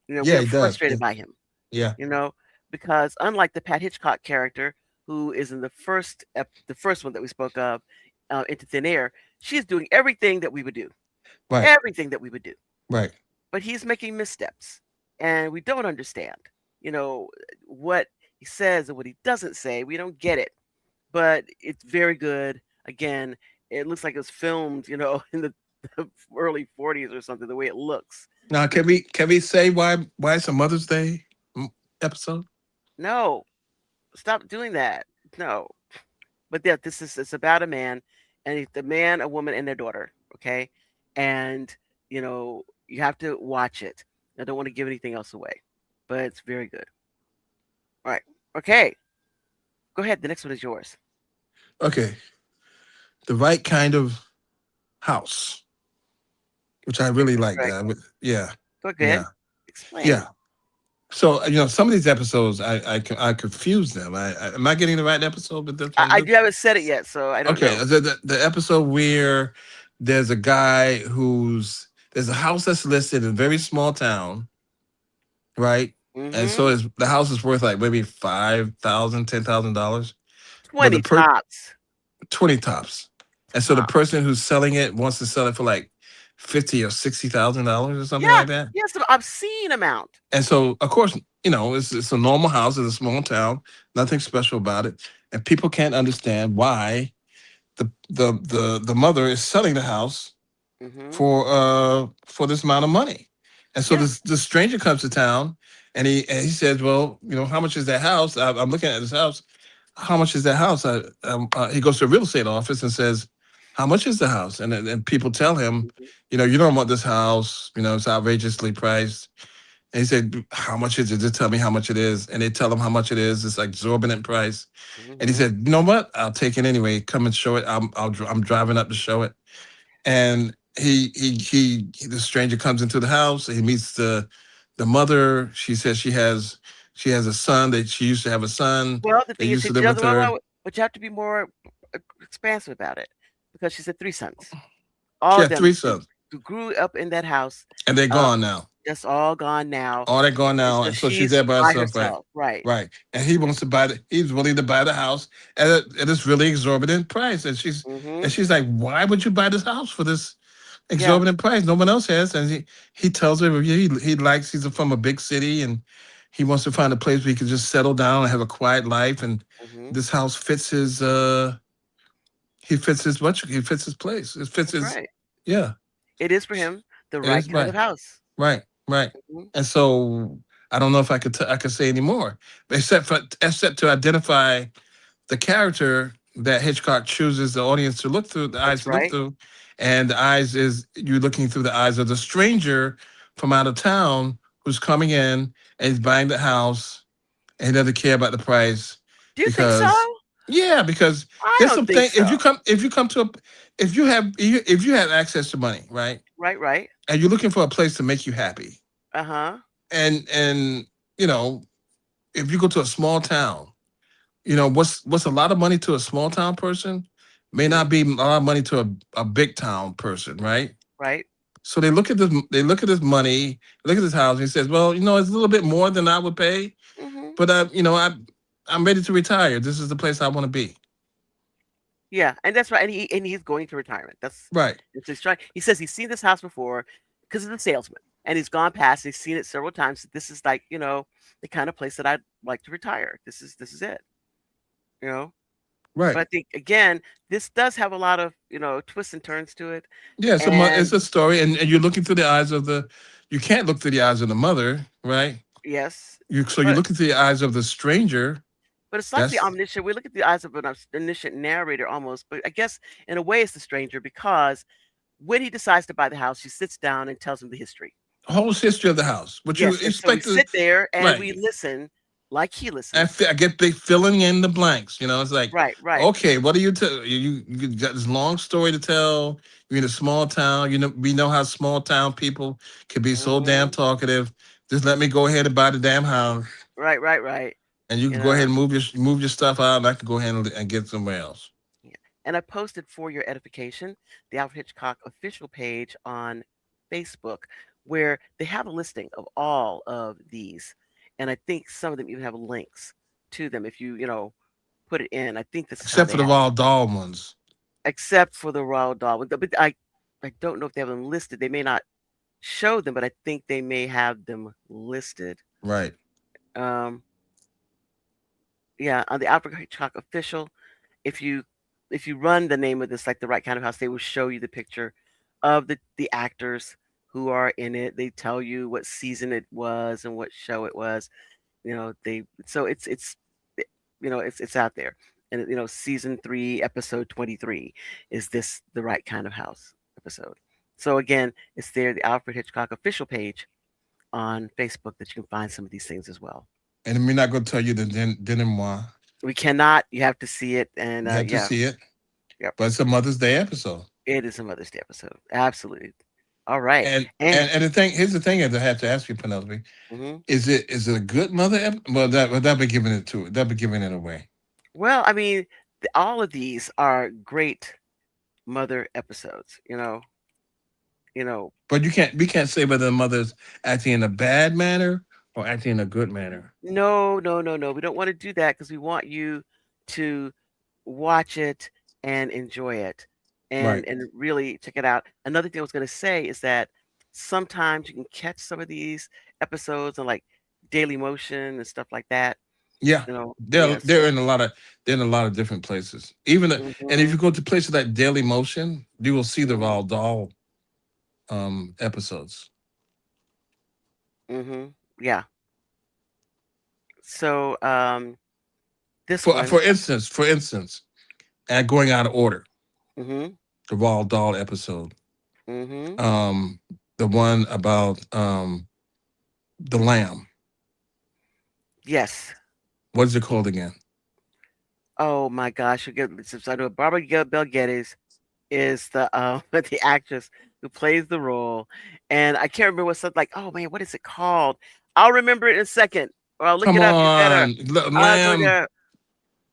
We Yeah, are he does. frustrated by him, Yeah. you know, because unlike the Pat Hitchcock character who is in the first one that we spoke of, Into Thin Air, she's doing Right. everything that we would do, Right. everything that we would do, Right. but he's making missteps. and we don't understand, you know, what he says and what he doesn't say. We don't get it, but it's very good. Again, it looks like it was filmed, in the early 40s or something. The way it looks, Now, it can we say why it's a Mother's Day episode? no, stop doing that. No, but yeah, this is it's about a man, and the man, a woman, and their daughter. Okay, and you have to watch it. I don't want to give anything else away, but it's very good. All right, okay, go ahead. The next one is yours. Okay, the right kind of house, which I really like. Right. Yeah, Go yeah, ahead. yeah. Explain. So some of these episodes, I confuse them. Am I getting the right episode with this one? I do haven't said it yet, so I don't Okay, know. the episode where there's a guy there's a house that's listed in a very small town, right? And so Mm-hmm. the house is worth like maybe $5,000, $10,000, but the 20 tops. 20 tops. And so the Top. person who's selling it wants to sell it for like 50 or $60,000 or something Yeah. like that. Yes, an obscene amount. And so, of course, it's a normal house in a small town, nothing special about it, and people can't understand why the mother is selling the house Mm-hmm. for this amount of money. And so Yeah. this stranger comes to town, and he says, "Well, how much is that house? I'm looking at this house. How much is that house?" He goes to a real estate office and says, "How much is the house?" And people tell him, Mm-hmm. "You don't want this house. It's outrageously priced." And he said, "How much is it? Just tell me how much it is." And they tell him how much it is. It's like exorbitant price. And he Mm-hmm. said, "You know what? I'll take it anyway. Come and show it. I'm driving up to show it." And the stranger comes into the house. He meets the mother. She says she has a son, that she used to have a son Well, the that thing is, used to she live with doesn't. her. But you have to be more expansive about it, because she said three sons. She All of had them three sons, who grew up in that house. and they're Uh, gone now. just all gone now, All they're gone and now, so and so she's she's there by by herself, right? herself. Right. Right. And he's willing to buy the house at this really exorbitant price. And Mm-hmm. she's like, "Why would you buy this house for this Yeah. exorbitant price? No one else has." And he tells her he's from a big city, and he wants to find a place where he can just settle down and have a quiet life. And Mm-hmm. this house fits his place. It fits That's his right. yeah. It is for him the It right is kind right. of house. Right, right. Mhm. And so I don't know if I could say any more, except to identify the character that Hitchcock chooses the audience to look through, the eyes That's to look right. through, and the eyes is you looking through the eyes of the stranger from out of town who's coming in and he's buying the house, and he doesn't care about the price Do you think so? because yeah, because I there's don't think something so. if you come to a if you have access to money, right, Right, right. and you're looking for a place to make you happy, Uh-huh. and you know if you go to a small town, what's a lot of money to a small town person may Mhm. not be a lot of money to a big town person, right? Right. So they look at this money, look at this house, and he says, "Well, it's a little bit more than I would pay, Mhm. but I'm ready to retire. This is the place I want to be." Yeah, and that's right. And he's going to retirement. Right, It's his try. He says he's seen this house before because he's a salesman, and he's gone past. He's seen it several times. This is like the kind of place that I'd like to retire. This is it. You know. But right. I think again, this does have a lot of twists and turns to it. Yeah, it's And a story, and you're looking through the eyes of the. You can't look through the eyes of the mother, right? yes, So you're but looking through the eyes of the stranger. it's like the That's omniscient. We look at the eyes of an omniscient narrator almost, but I guess in a way it's the stranger because when he decides to buy the house, she sits down and tells him the history. whole history of the house. What you Yes, and so we expect to, sit there and we right? listen like he listens. I get they filling in the blanks. It's like, Right, right. okay, what do you tell you got this long story to tell. You're in a small town. We know how small town people can be so damn Mhm. talkative. Just let me go ahead and buy the damn house, Right, right, right. and you You can go ahead know. and move your stuff out, and I can go ahead and get somewhere else. Yeah. And I posted for your edification the Alfred Hitchcock official page on Facebook where they have a listing of all of these. And I think some of them even have links to them if you put it in. I think this is how Except they for the have raw it. doll ones. Except for the Royal Dahl. But I don't know if they have them listed. They may not show them, but I think they may have them listed. Right. Um, yeah, on the Alfred Hitchcock official, if you if you run the name of this like the right kind of house, they will show you the picture of the actors who are in it. They tell you what season it was and what show it was. They so it- it's out there. And season 3, episode 23 is this the right kind of house episode. So again, it's there, the Alfred Hitchcock official page on Facebook that you can find some of these things as well. And we're not going to tell you the denouement. We cannot. You have to see it, and You have to yeah, see it. yep. But it's a Mother's Day episode. It is a Mother's Day episode. Absolutely. All right. And And and the thing here's the thing is I have to ask you, Penelope. mhm. Is it a good Well, that be giving it to it. That be giving it away. Well, I mean, all of these are great mother episodes. You know. But we can't say whether the mother's acting in a bad manner or acting in a good manner. No, no, no, no. We don't want to do that because we want you to watch it and enjoy it, Right. and really check it out. Another thing I was going to say is that sometimes you can catch some of these episodes on like Daily Motion and stuff like that. Yeah. Yeah. They're So. in a lot of different places. And if Hmm. you go to places like Daily Motion, you will see the Hmm. Roald Dahl episodes. Hmm. Yeah. So this For one. for instance, and going out of order, Hmm. the Roald Dahl episode. Hmm. Um the one about the lamb. Yes. What is it called again? Oh my gosh. So I know Barbara Bel Geddes is the the actress who plays the role, and I can't remember what's like. Oh man, what is it called? I'll remember it in a second, or I'll look Come it up. You better. on, Go lamb. to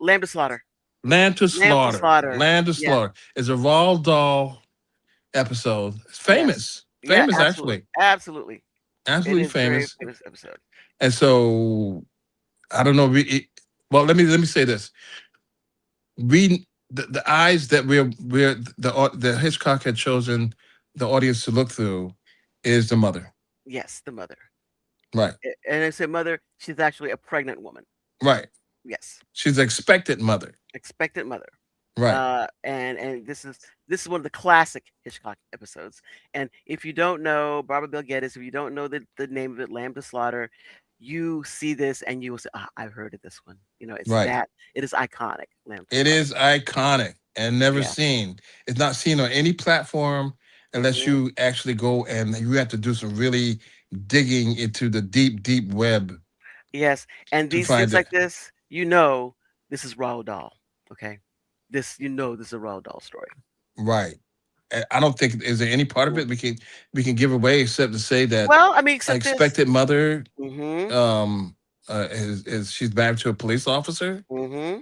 Lamb to Slaughter. Land to Lamb to Slaughter. Slaughter. Land to Yes. Slaughter is a Roald Dahl episode. It's Yes. famous. Yeah. Famous Absolutely. actually. Absolutely. It Absolutely is very famous. famous episode. And so I don't know. Well, let me say this. The eyes that the Hitchcock had chosen the audience to look through is the mother. Yes, the mother. Right. And it's a mother. She's actually a pregnant woman. Right. Yes, She's the expected mother. expectant mother. Right. And this is one of the classic Hitchcock episodes. And if you don't know Barbara Bel Geddes, if you don't know the name of it, Lamb to Slaughter, you see this and you will say, "Ah, I've heard of this one." It's Right. that it is iconic, Lamb to It Slaughter. is iconic and never Yeah. seen. It's not seen on any platform unless Hmm. you actually go and you have to do some really digging into the deep, deep web Yes, and to these find things it. like this, this is Roald Dahl. Okay, this is a Roald Dahl story. Right. I don't think is there any part of Mhm. it we can give away except to say that Well, I mean, an except this. expected mother Hmm. is she's married to a police officer Hmm.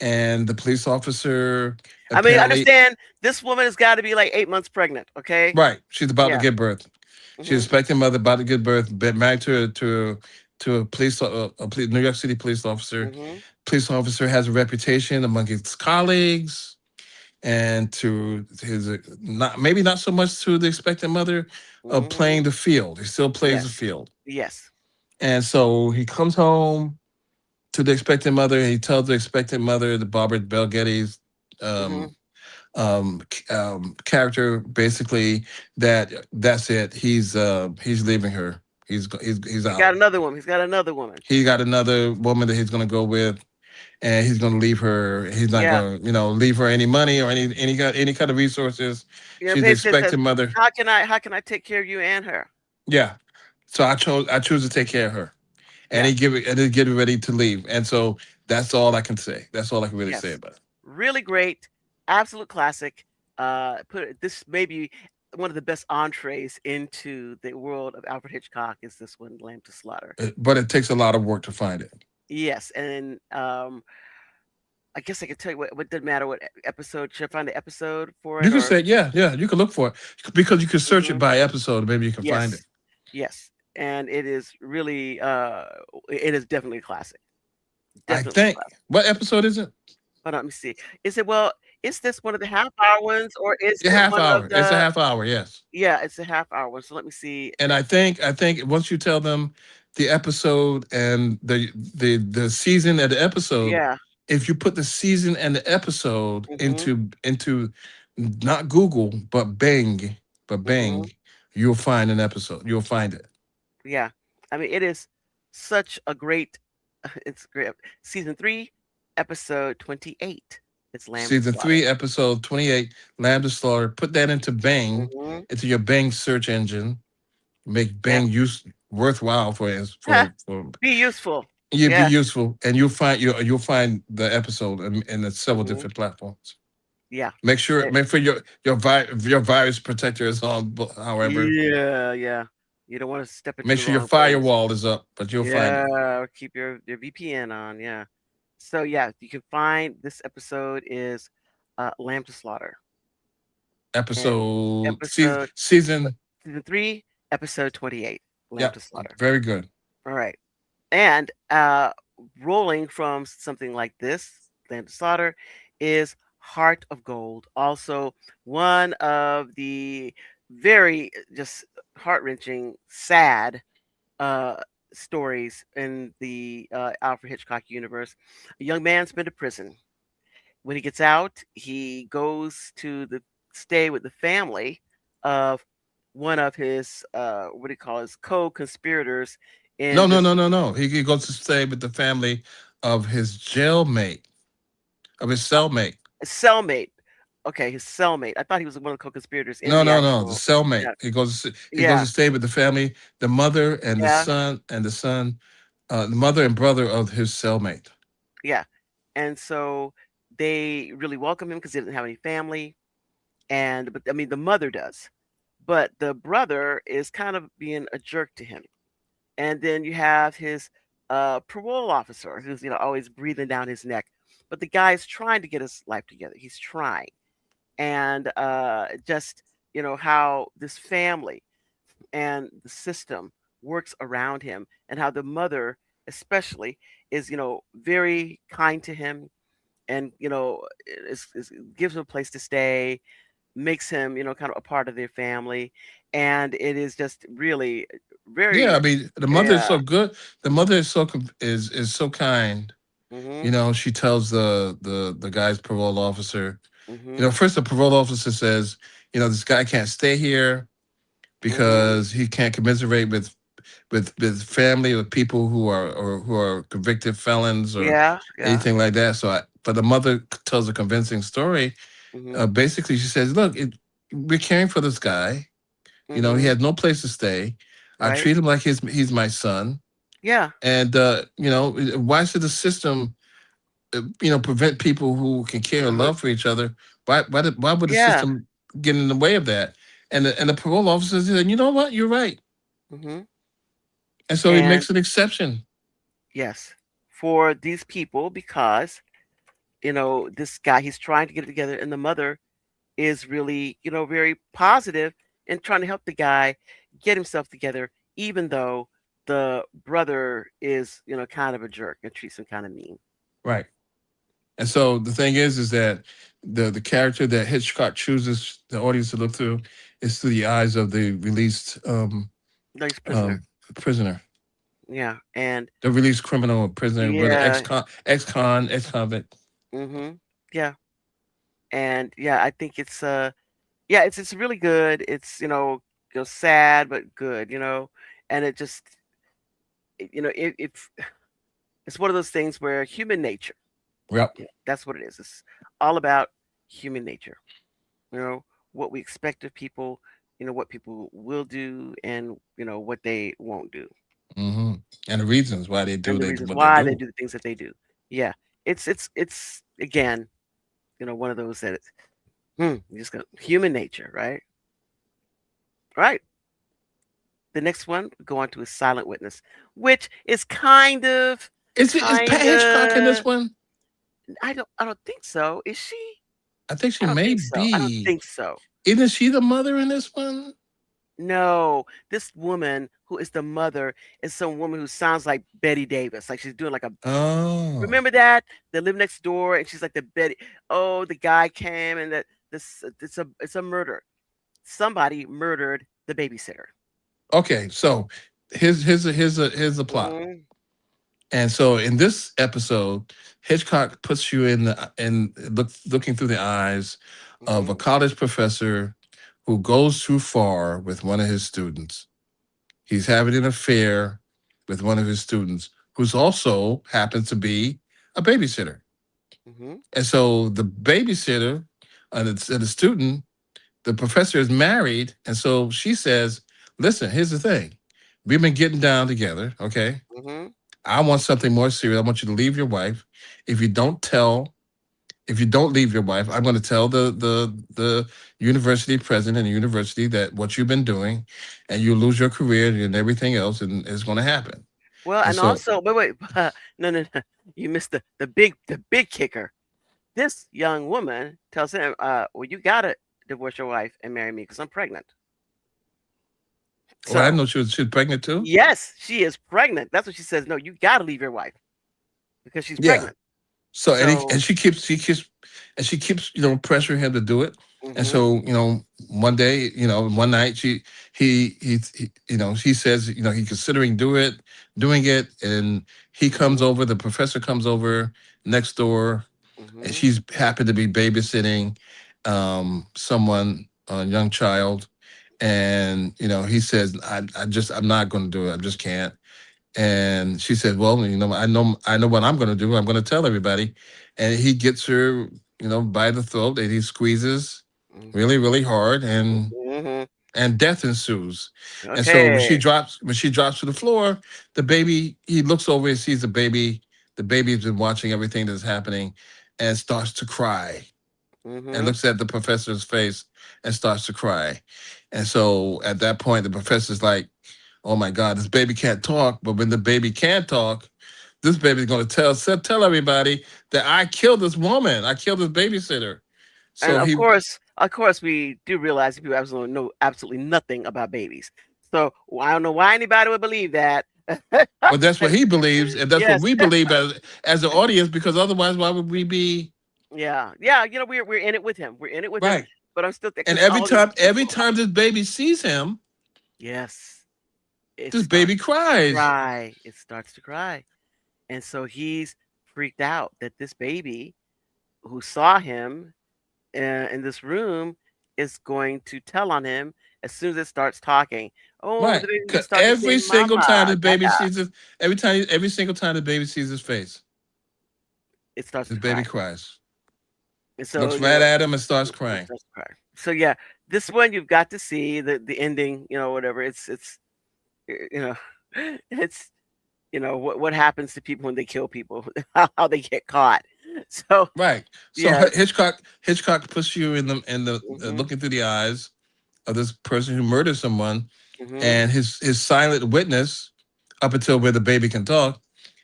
and the police officer I mean, apparently understand this woman has got to be like 8 months pregnant. Okay. right she's about to Yeah. give birth. She's Hmm. expecting mother about to give birth. Been married to a New York City police officer. Hmm. Police officer has a reputation among his colleagues and to his not maybe not so much to the expected mother of Hmm. playing the field. He still plays the Yes. field, Yes. and so he comes home to the expected mother. And he tells the expected mother, the Barbara Bel Geddes Hmm. um, character, basically that's it. He's leaving her. He's He got out. another woman. He's got another woman. He got another woman that he's gonna go with, and he's gonna leave her. He's not Yeah. gonna, leave her any money or any kind of resources. She's the He says, expected mother. how can I take care of you and her? Yeah. So I choose to take care of her, and Yeah. he get ready to leave. And so that's all I can say. That's all I can really say Yes. about it. Really great. Absolute classic. This may be one of the best entrees into the world of Alfred Hitchcock is this one, Lamb to Slaughter. But it takes a lot of work to find it. Yes, and I guess I could tell you what didn't matter what episode. Should I find the episode for You it can or? say, yeah, you can look for it because you can search it Mhm. by episode. Maybe you can find it. Yes, yes, and it is really it is definitely a classic. I Definitely a think. classic. What episode is it? Hold on, let me see. Is it well? Is this one of the half-hour ones, or is A it half one of hour. It's a the half hour. Yes. yeah, it's a half-hour one, so let me see. And I think once you tell them the episode and the season and the episode, Yeah, if you put the season and the episode mhm, into not Google but mhm, Bing, you'll find an episode. You'll find it. yeah. I mean, it is such a great it's great. Season 3, episode 28. It's Lamb to Season Slaughter. 3, episode 28, Lamb to Slaughter. Put that into Bing, Mhm, into your Bing search engine. Make yeah. Bing use worthwhile for Be useful. you'd be Yeah, useful, and you'll find the episode in the several mhm, different platforms. yeah. Eh Make sure your virus protector is on. However, yeah, yeah. You don't wanna step into make the sure your wrong place. firewall is up, but you'll find it. Yeah, keep your VPN on, yeah. So, yeah, you can find this episode is, Lamb to Slaughter, and Episode episode season. season 3, episode 28, Lamb Yeah, to Slaughter. very good. Alright, and, rolling from something like this, Lamb to Slaughter, is Heart of Gold, also one of the very, just heart-wrenching, sad uh, stories in the Alfred Hitchcock universe. A young man's been to prison. When he gets out, he goes to the stay with the family of one of his what do you call his co-conspirators No, in no, this no, no, no. He goes to stay with the family of his jailmate, of his cellmate. cellmate. Okay, his cellmate. I thought he was one of the co-conspirators in No, the no, no. The actual. cellmate. Yeah, He goes yeah, to stay with the family, the mother and yeah, the son, the mother and brother of his cellmate. yeah. And so they really welcome him because he doesn't have any family, and but I mean the mother does. But the brother is kind of being a jerk to him. And then you have his parole officer who's always breathing down his neck. But the guy's trying to get his life together. He's trying. And just how this family and the system works around him, and how the mother especially is very kind to him, and gives him a place to stay, makes him, kind of a part of their family, and it is just really Yeah, I very mean, the mother is yeah. so good. The mother is is so kind. Mhm. She tells the guy's parole officer. Mhm. First the parole officer says, this guy can't stay here Mhm. because he can't commiserate with family with people who are convicted felons or Yeah, yeah. anything like that. But the mother tells a convincing story. Mhm. Basically, she says, "Look, we're caring for this guy. He Mhm. has no place to stay. I Right. treat him like he's my son. Yeah. And why should the system, prevent people who can care and Mhm. love for each other? Why would the Yeah. system get in the way of that?" And the parole officer said, "You know what? You're right." Mhm. And so he And makes an exception. yes, for these people because, this guy, he's trying to get it together, and the mother is really, very positive in trying to help the guy get himself together, even though the brother is, kind of a jerk and treats him kind of mean. Right. And so the thing is that the character that Hitchcock chooses the audience to look through is through the eyes of the released No, he's a prisoner. um, prisoner, Yeah. And the released criminal or prisoner, whether yeah. ex convict. Mhm. Yeah. And yeah, I think it's yeah, it's really good. It's, sad but good, and it just it's one of those things where human nature. Yep. Yeah, that's what it is. It's all about human nature. You know, what we expect of people, what people will do, and what they won't do, hmm And the reasons why they and do the reasons what they why they do. do the things that they do. Yeah. It's again, one of those that you just go human nature, right? Right. The next one, we go on to a silent witness, which is Is Pat kind Hitchcock in this of. one? I don't think so. Is she? I think I she don't may think so. I don't be. think so. Isn't she the mother in this one? No, this woman who is the mother is some woman who sounds like Betty Davis, like she's doing like a Oh, remember that? They live next door and she's like the Betty. Oh, the guy came and that this it's a murder. Somebody murdered the babysitter. okay. So here's the plot. Mhm. And so in this episode, Hitchcock puts you looking through the eyes of a Mhm. college professor who goes too far with one of his students. He's having an affair with one of his students, who's also happens to be a babysitter. Mhm. And so the babysitter and the student, the professor is married, and so she says, "Listen, here's the thing. We've been getting down together, okay? Mhm. I want something more serious. I want you to leave your wife. If you don't tell, if you don't leave your wife, I'm going to tell the university president and the university that what you've been doing, and you lose your career and everything else, and it's going to happen." Well, And and so, also, wait, no, no, no, you missed the big kicker. This young woman tells him, "Well, you gotta divorce your wife and marry me because I'm pregnant." well, I didn't So know she was pregnant too. yes, she is pregnant. That's what she says. No, you gotta leave your wife because she's Yeah. pregnant. So and So, she keeps pressuring him to do it. And mhm. so one day, one night he says he's considering doing it, and he comes Mhm. over. The professor comes over next door, and Mhm. she's happened to be babysitting someone, a young child, and he says, I'm not going to do it. I just can't. And she said, "Well, I know what I'm going to do. I'm going to tell everybody." And he gets her, by the throat, and he squeezes really, Mhm. really hard, Mhm. and death ensues. And so Okay. when she drops to the floor, the baby, he looks over and sees the baby. The baby's been watching everything that's happening, and starts to cry, and Mhm. looks at the professor's face and starts to cry. And so at that point, the professor's like, "Oh my God, this baby can't talk." But when the baby can talk, this baby's going to tell everybody that I killed this woman. I killed this babysitter. And So he, of course, we do realize that people absolutely know absolutely nothing about babies. So I don't know why anybody would believe that. well, that's what he believes, and that's what Yes. we believe as an audience. Because otherwise, why would we be Yeah. Yeah. You know, we're in it with him. We're in it with him. right? But I'm still And because every all these time, every people. time this baby sees him, Yes. It this starts baby to cries. cry. It starts to cry. And so he's freaked out that this baby who saw him in this room is going to tell on him as soon as it starts talking. Oh, Right. the baby 'Cause starts to say, every single time "Mama, the baby Dada." sees his, every single time the baby sees his face, It starts the to baby cry. cries. And so, Looks you right know, at him and starts it crying. starts to cry. So yeah, this one you've got to see the ending. You know, whatever. It's you know, it's what happens to people when they kill people, how they get caught. So Right. So yeah. Hitchcock puts you in the Mhm. looking through the eyes of this person who murdered someone, Mhm. and his silent witness up until where the baby can talk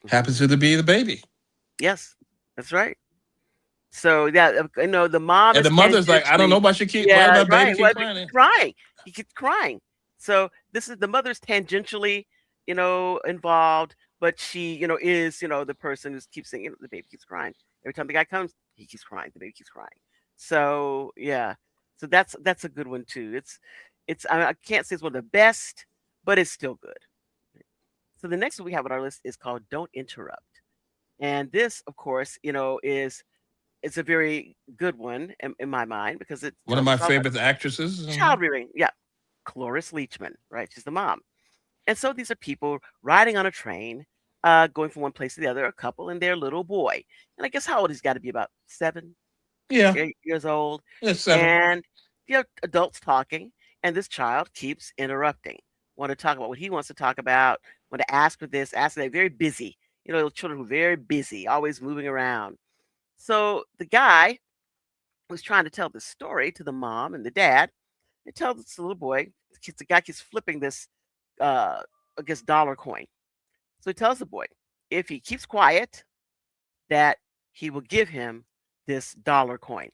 happens Mhm. to be the baby. Yes, that's right. So yeah, the mom And is the mother's like, I don't know tangentially, why yeah, my baby right. keep Well, he crying. keeps crying. He keeps crying. So this is the mother's tangentially, involved, but she, is, the person who keeps saying, the baby keeps crying. Every time the guy comes, he keeps crying. The baby keeps crying. So yeah, so that's a good one too. I can't say it's one of the best, but it's still good. So the next one we have on our list is called "Don't Interrupt," and this, of course, is it's a very good one in my mind because it One of tells my us all about favorite actresses. child rearing. Yeah, Cloris Leachman, right? She's the mom. And so these are people riding on a train, going from one place to the other, a couple and their little boy. And I guess how old he's got to be about seven, Yeah, 8 years old. it's 7. And adults talking, and this child keeps interrupting. Want to talk about what he wants to talk about, want to ask for this, ask for that. Very busy. Children who are very busy, always moving around. So the guy was trying to tell this story to the mom and the dad. And tell this little boy, the guy keeps flipping this, uh, I guess, dollar coin. So he tells the boy, if he keeps quiet, that he will give him this dollar coin.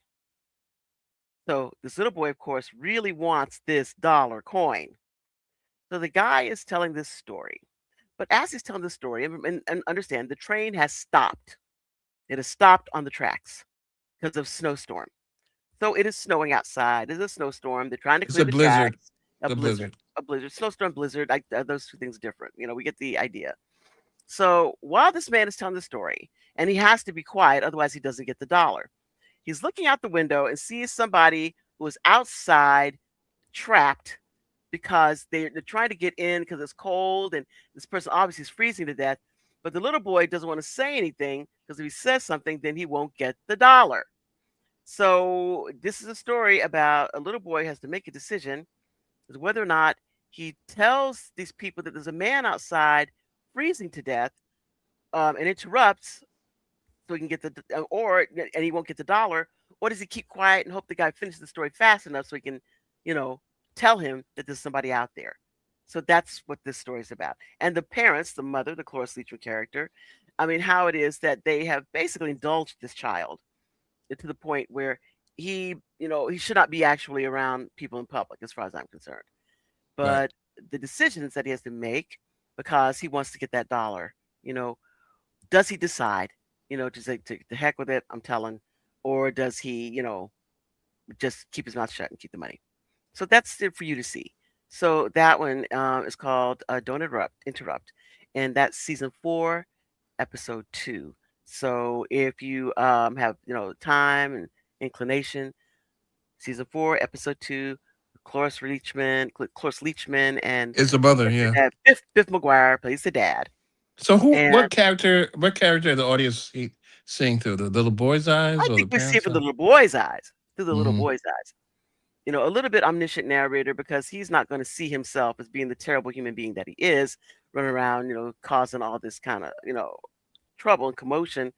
So this little boy, of course, really wants this dollar coin. So the guy is telling this story, but as he's telling the story, and understand the train has stopped. It has stopped on the tracks because of snowstorm. So it is snowing outside. There's a snowstorm. They're trying to It's clear a the blizzard. tracks. A The blizzard, blizzard. a blizzard, snowstorm, blizzard. Like those two things different. We get the idea. So while this man is telling the story, and he has to be quiet, otherwise he doesn't get the dollar. He's looking out the window and sees somebody who is outside trapped because they're trying to get in because it's cold and this person obviously is freezing to death. But the little boy doesn't want to say anything because if he says something, then he won't get the dollar. So this is a story about a little boy has to make a decision as whether or not he tells these people that there's a man outside freezing to death and interrupts so he can get or and he won't get the dollar, or does he keep quiet and hope the guy finishes the story fast enough so he can, you know, tell him that there's somebody out there. So that's what this story is about. And the parents, the mother, the Cloris Leachman character, I mean, how it is that they have basically indulged this child to the point where he should not be actually around people in public, as far as I'm concerned. Right. But the decisions that he has to make because he wants to get that dollar, you know, does he decide, to say to heck with it, I'm telling, or does he, just keep his mouth shut and keep the money? So that's it for you to see. So that one is called "Don't Interrupt," and that's season 4, episode 2. So if you have time and inclination, season 4, episode 2, Cloris Leachman, and It's the mother. their Yeah. dad, Biff McGuire plays the dad, So who? and What character? What character the audience seeing through? The little boy's eyes I or the think we see it parents' from the eyes? little boy's eyes, through the little Hmm. boy's eyes. A little bit omniscient narrator because he's not going to see himself as being the terrible human being that he is, running around, causing all this kind of, trouble and commotion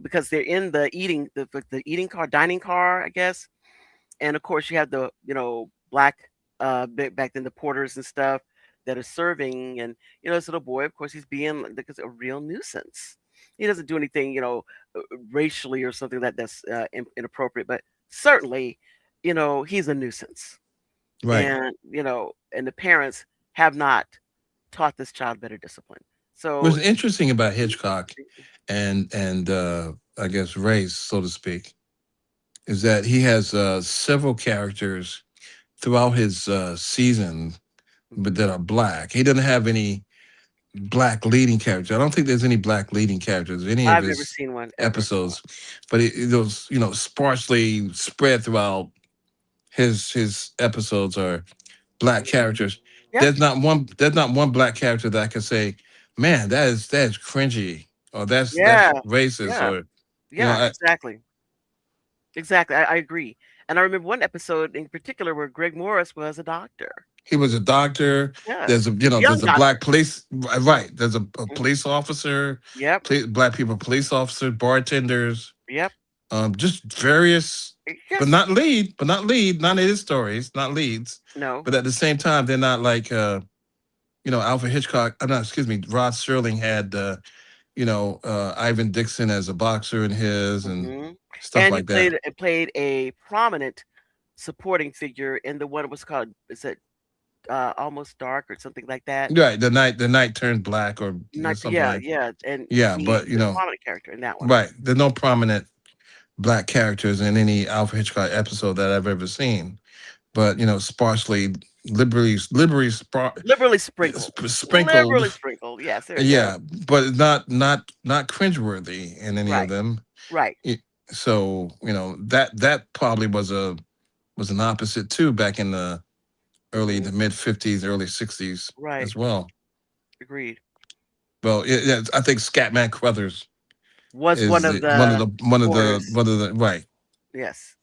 because they're in the eating car, dining car, I guess. And of course, you have the black back then the porters and stuff that are serving, and this little boy, of course, he's being like a real nuisance. He doesn't do anything, racially or something that's inappropriate, but certainly, he's a nuisance, Right. and the parents have not taught this child better discipline. What's So, interesting about Hitchcock and I guess race, so to speak, is that he has several characters throughout his season, but mhm. that are black. He doesn't have any black leading characters. I don't think there's any black leading characters in any of I've never his seen one ever. No. episodes, but those sparsely spread throughout his episodes are black characters. Yep. There's not one black character that I can say, man, that is cringy, or that's Yeah. racist, Yeah. or you know Yeah. I, Exactly. Exactly. I agree. And I remember one episode in particular where Greg Morris was a doctor. he was a doctor. Yeah. There's a Young there's a doctor. black police, right. There's a Mhm. police officer, Yep. black people police officers, bartenders, Yep. just various, but Yes. not lead, not in his stories, not leads, No. but at the same time they're not like Alfred Hitchcock. No, excuse me, Rod Serling had Ivan Dixon as a boxer in his and Hmm. stuff And he like that. played a prominent supporting figure in the one that was called, is it Almost Dark or something like that? Right, the night turned black or Not, something yeah, like. yeah. And Yeah, he but was a prominent character in that one. right, there's no prominent black characters in any Alfred Hitchcock episode that I've ever seen. But sparsely, Liberally sprinkled. sprinkled. Liberally sprinkled. Yes, there you go. Yeah, but not cringeworthy in any of Right. them. Right. Y- So that probably was an opposite too back in the early Hmm. the mid 50s, early 60s Right. as well. Agreed. Well, yeah, I think Scatman Crothers Was one is of one of the the one of the supporters. one of the right, Yes.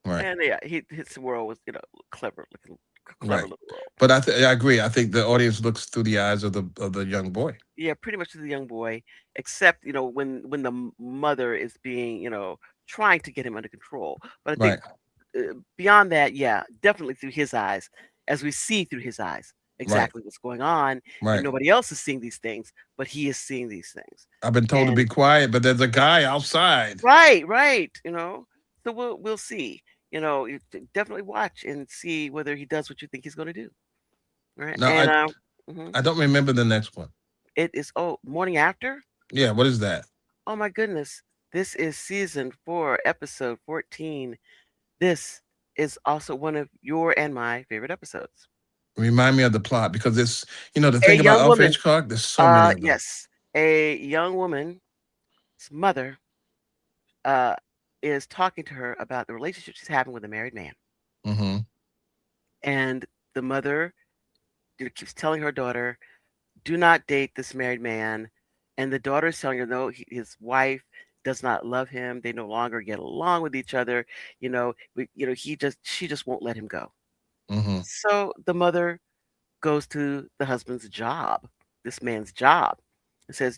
right, And yeah, his world was, clever looking, clever right. little world. But I agree. I think the audience looks through the eyes of the young boy. Yeah, pretty much to the young boy, except when the mother is being trying to get him under control. But I think Right, beyond that, yeah, definitely through his eyes, as we see through his eyes right, exactly what's going on, and right. nobody else is seeing these things, but he is seeing these things. I've been told to And be quiet, but there's a guy outside. right, right, so we'll see. You definitely watch and see whether he does what you think he's going to do. Right, Now, and I Hmm. I don't remember the next one. It is, oh, Morning After. Yeah, what is that? Oh my goodness. This is season 4, episode 14. This is also one of your and my favorite episodes. Remind me of the plot because it's the A thing about young Alfred woman, Hitchcock. There's so many of them. yes, a young woman's mother uh, is talking to her about the relationship she's having with a married man. Hmm. And the mother, keeps telling her daughter, do not date this married man. And the daughter is telling her, no, his wife does not love him. They no longer get along with each other. She just won't let him go. Hmm. So the mother goes to the husband's job, this man's job, and says,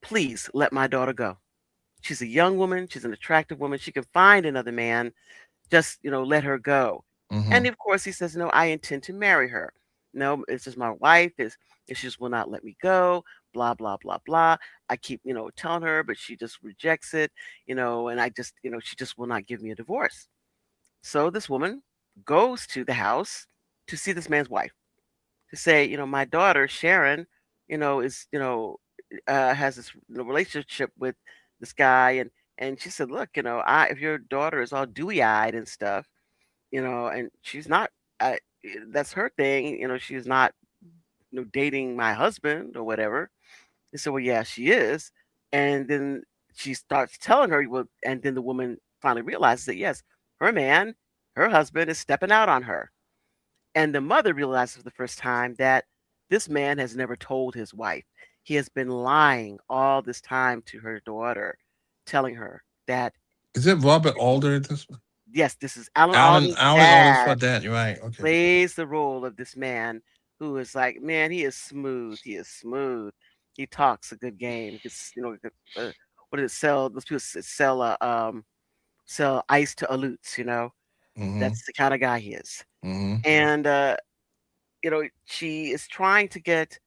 please let my daughter go. She's a young woman. She's an attractive woman. She can find another man. Just, let her go. And Hmm. of course, he says, no, I intend to marry her. No, it's just my wife is, and she just will not let me go. Blah, blah, blah, blah. I keep, telling her, but she just rejects it, and I just, she just will not give me a divorce. So this woman goes to the house to see this man's wife to say, my daughter, Sharon, is, has this relationship with this guy. And she said, look, if your daughter is all dewy eyed and stuff, and she's not, I, that's her thing, she's not, dating my husband or whatever. They said, well, yeah, she is. And then she starts telling her, well, and then the woman finally realizes that, yes, her man, her husband is stepping out on her. And the mother realizes for the first time that this man has never told his wife. He has been lying all this time to her daughter, telling her that, Is it Robert Alder? This one? yes, this is Alan Alan Alda's Alan Alder's for dad, that. You're right. Okay. plays the role of this man who is like, man, he is smooth. He is smooth. He talks a good game. It's, what did it sell? Those people sell ice to alutes. Hmm. That's the kind of guy he is. Hmm. And, she is trying to get,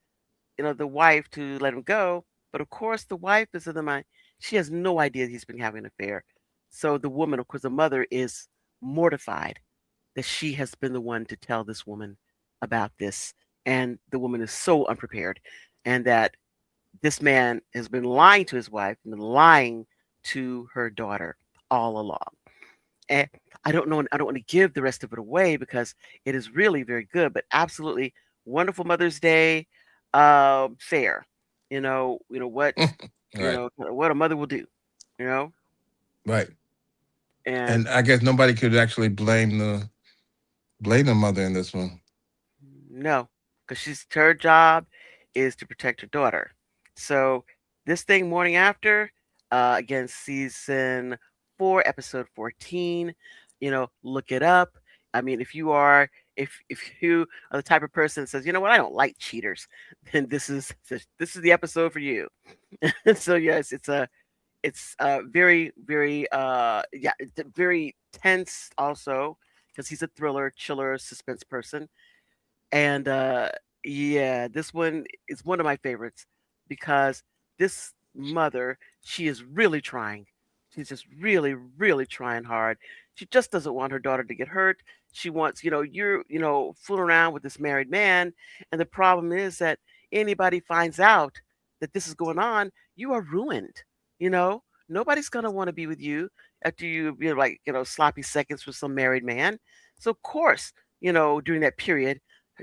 the wife to let him go. But of course, the wife is of the mind. She has no idea he's been having an affair. So the woman, of course, the mother is mortified that she has been the one to tell this woman about this. And the woman is so unprepared. And that this man has been lying to his wife and been lying to her daughter all along. And I don't know, I don't want to give the rest of it away because it is really very good, but absolutely wonderful Mother's Day fair. Right. What a mother will do, you know? Right. And And I guess nobody could actually blame the mother in this one. no, because she's her job is to protect her daughter. So this thing, Morning After, again, season 4, episode 14. Look it up. I mean, if you are the type of person that says, you know what, I don't like cheaters, then this is the episode for you. So yes, it's very very yeah, very tense also because he's a thriller, chiller, suspense person. And yeah, this one is one of my favorites because this mother, she is really trying. She's just really, really trying hard. She just doesn't want her daughter to get hurt. She wants, you're, fooling around with this married man. And the problem is that anybody finds out that this is going on, you are ruined. You know, nobody's going to want to be with you after you like, sloppy seconds with some married man. So, of course, during that period,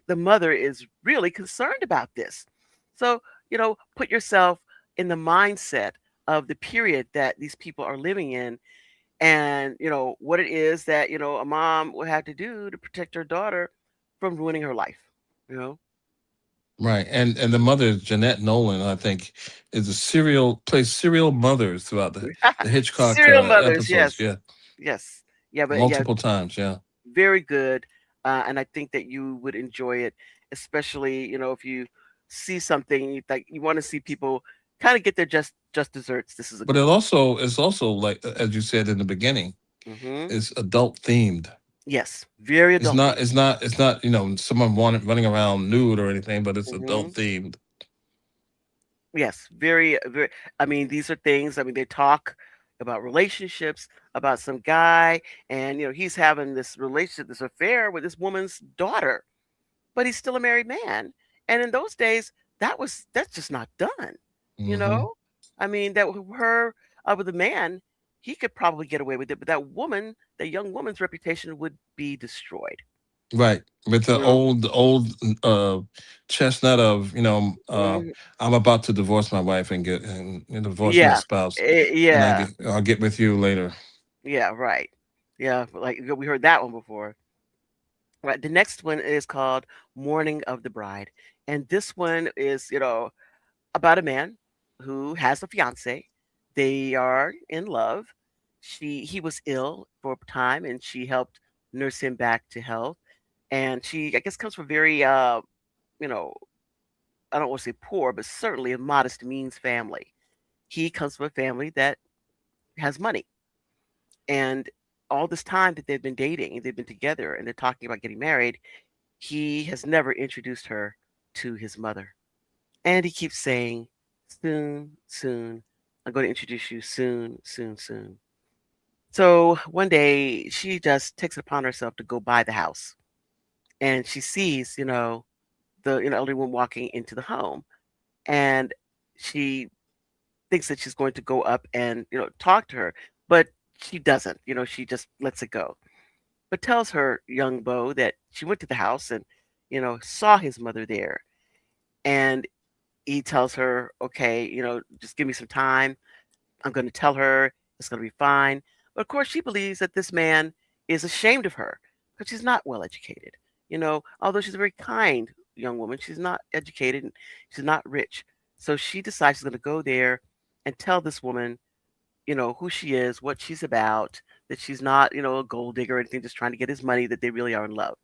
the mother is really concerned about this. So, put yourself in the mindset of the period that these people are living in and, what it is that, a mom would have to do to protect her daughter from ruining her life, you know? Right. And the mother, Jeanette Nolan, I think, is a serial plays serial mothers throughout the Hitchcock Serial mothers, episodes. yes. Yeah. Yes. Yeah, but yeah, Multiple times. Yeah. very good. And I think that you would enjoy it, especially, if you see something like you want to see people kind of get their just desserts. This is a But good one. it's also like as you said in the beginning, Hmm. it's adult themed. Yes, very It's adult not themed. it's not it's not, someone running around nude or anything, but it's adult Hmm. themed. Yes, very, very. I mean, these are things. I mean, they talk about relationships, about some guy, and he's having this relationship, this affair with this woman's daughter. but he's still a married man. And in those days, that's just not done. You Hmm. know, I mean, that her with a man, he could probably get away with it, but that woman, that young woman's reputation would be destroyed. Right. With the You know, old uh chestnut of, mhm. I'm about to divorce my wife and divorce my Yeah, spouse, and yeah, I'll get with you later. yeah, right, yeah. Like we heard that one before. Right. The next one is called "Morning of the Bride," and this one is, about a man who has a fiance. They are in love. He was ill for a time, and she helped nurse him back to health. And she, I guess, comes from very, you know, I don't want to say poor, but certainly a modest means family. He comes from a family that has money, and all this time that they've been dating, they've been together, and they're talking about getting married. He has never introduced her to his mother. And he keeps saying, "Soon, soon. I'm going to introduce you soon, soon, soon." So one day she just takes it upon herself to go by the house. And she sees, the elderly woman walking into the home. And she thinks that she's going to go up and, talk to her. But she doesn't. She just lets it go. But tells her young beau that she went to the house and, saw his mother there. And he tells her, "Okay, just give me some time. I'm going to tell her it's going to be fine." But of course, she believes that this man is ashamed of her because she's not well educated. Although she's a very kind young woman, she's not educated and she's not rich. So she decides she's going to go there and tell this woman, who she is, what she's about, that she's not, a gold digger or anything, just trying to get his money, that they really are in love.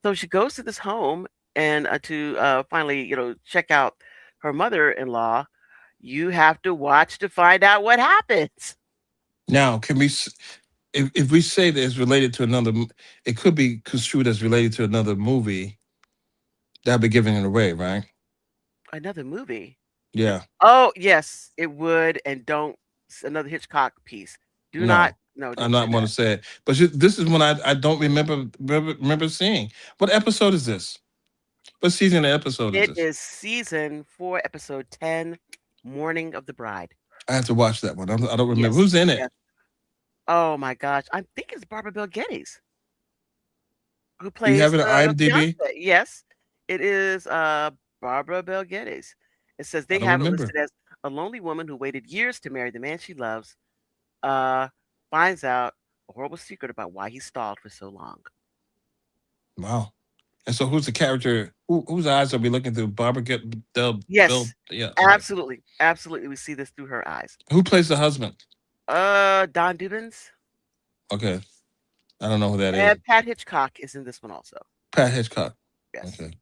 So she goes to this home and to finally, check out her mother-in-law. You have to watch to find out what happens. Now, if we say that it's related to it could be construed as related to another movie. That'll be giving it away, right? Another movie. Yeah. Oh, yes, it would. And don't another Hitchcock piece. Do not, No, no, I'm don't say not going that. to say it. But this is one I don't remember seeing. What episode is this? What season of episode is It this? is season 4, episode 10, Morning of the Bride. I have to watch that one. I don't remember Yes, who's in it. yes. Oh my gosh, I think it's Barbara Bel Geddes who Do you plays have it on the IMDb? fiance. Yes, it is Barbara Bel Geddes. It says I they don't have it remember. listed as a lonely woman who waited years to marry the man she loves, uh, finds out a horrible secret about why he stalled for so long. Wow. And so, who's the character? Whose eyes are we looking through? Barbara get Del Bill. Yes, Yeah. Okay. absolutely, absolutely. We see this through her eyes. Who plays the husband? Don Dubins Okay. I don't know who that is. and Pat Hitchcock is in this one also. Pat Hitchcock. Yes. Okay.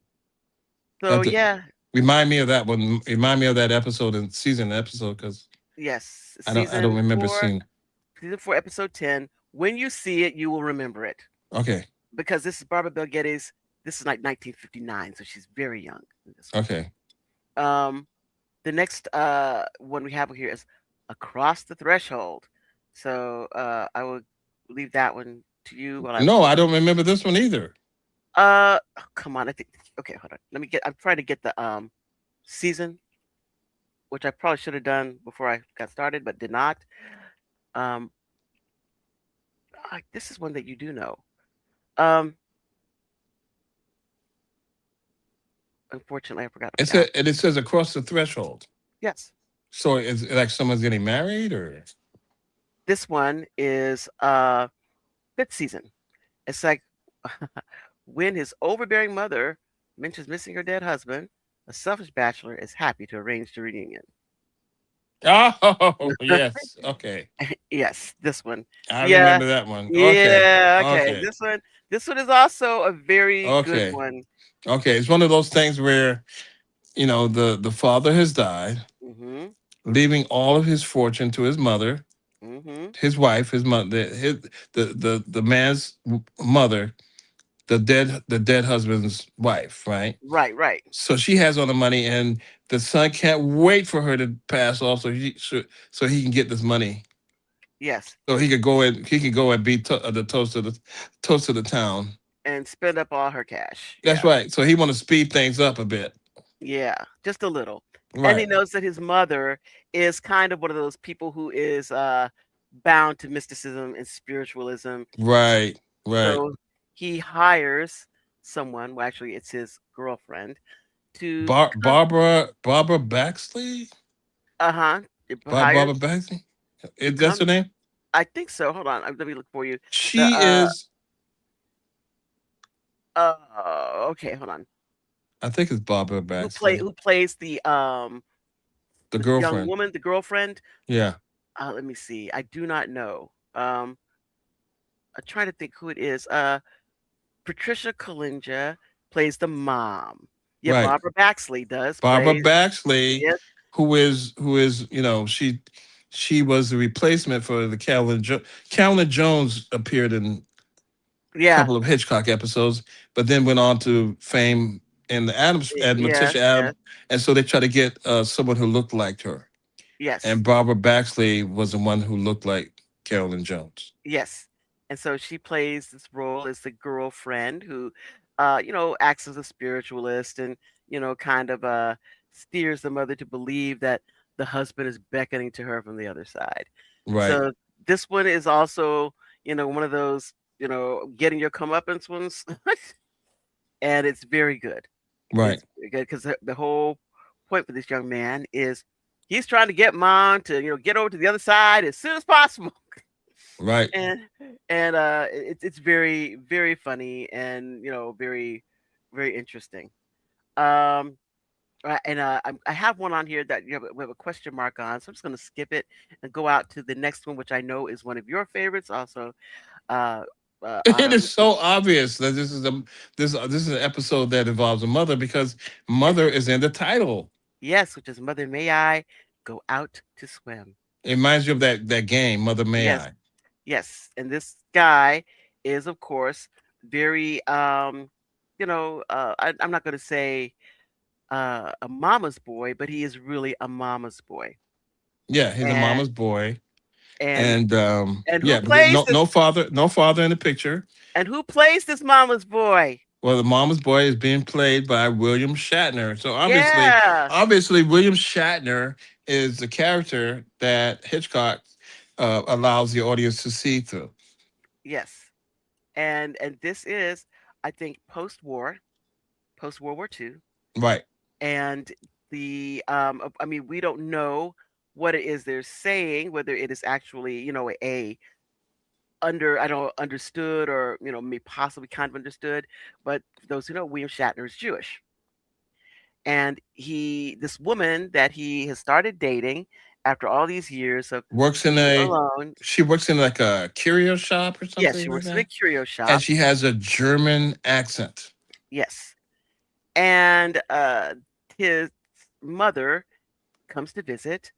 So Have to yeah, remind me of that one. Remind me of that episode and season episode because yes. I don't remember seeing. Season 4, episode 10. When you see it, you will remember it Okay. because this is Barbara Bel Geddes. This is like 1959, so she's very young in this one. Okay. Um, the next one we have here is Across the Threshold. So I will leave that one to you while I No, pull I up. don't remember this one either. Oh, come on. I think okay, hold on. I'm trying to get the season, which I probably should have done before I got started, but did not. Um this is one that you do know. Um Unfortunately I forgot about it. And it says across the threshold. Yes. So it's like someone's getting married, or This one is fifth season. It's like when his overbearing mother mentions missing her dead husband, a selfish bachelor is happy to arrange the reunion. oh yes, okay, Yes, this one. I Yeah. remember that one. Okay, Yeah, okay. okay, This one is also a very good okay, one. okay. It's one of those things where the father has died, Mhm. leaving all of his fortune to his mother, Mhm. his wife, his mother, the man's mother, the dead husband's wife, right? Right, right. So she has all the money, and the son can't wait for her to pass off, so he can get this money, Yes. so he can go and be the toast of the town. and spend up all her cash. That's Yeah. right. So he want to speed things up a bit. Yeah, just a little. And he Right. knows that his mother is kind of one of those people who is bound to mysticism and spiritualism. Right. Right. So he hires someone, well actually it's his girlfriend, to come. Barbara Baxley. Uh-huh. It hires Barbara Baxley. to That's come. her name. I think so. Hold on. Let me look for you. The She is. okay, hold on. I think it's Barbara Baxley, Who plays the the young girlfriend. woman, the girlfriend? Yeah. Let me see. I do not know. I'm trying to think who it is. Patricia Kalinja plays the mom. Yeah, Right. Barbara Baxley does Barbara plays. Baxley, Yes, who is she was the replacement for the Calvin Jones appeared in a yeah, couple of Hitchcock episodes, but then went on to fame in the Adams and yes, Letitia Adams, yes, and so they tried to get someone who looked like her. yes, And Barbara Baxley was the one who looked like Carolyn Jones. yes. And so she plays this role as the girlfriend who, acts as a spiritualist and kind of steers the mother to believe that the husband is beckoning to her from the other side. Right. So this one is also, one of those, getting your comeuppance ones, and it's very good. Right. It's very good because the whole point for this young man is he's trying to get mom to, get over to the other side as soon as possible. Right. And it's very, very funny and, very, very interesting. Um, right, and I have one on here that we have a question mark on, so I'm just gonna skip it and go out to the next one, which I know is one of your favorites, also uh, It Autumn. is so obvious that this is an episode that involves a mother because mother is in the title. Yes, which is Mother May I Go Out to Swim. It reminds you of that game, Mother May Yes, I. yes, and this guy is, of course, very I'm not gonna say a mama's boy, but he is really a mama's boy. Yeah, he's a And mama's boy, and and and who yeah, but plays this no father in the picture. and who plays this mama's boy? Well, the mama's boy is being played by William Shatner. So Yeah. obviously, William Shatner is the character that Hitchcock allows the audience to see through. Yes. And this is, I think, post World War II. Right, And I mean, we don't know what it is they're saying, whether it is actually, a I don't understood or, may possibly kind of understood. But for those who know, William Shatner is Jewish. And this woman that he has started dating after all these years of works in being a alone. she works in like a curio shop or Yes, something she like works in a that, curio and shop. she has a German accent. Yes. And his mother comes to visit,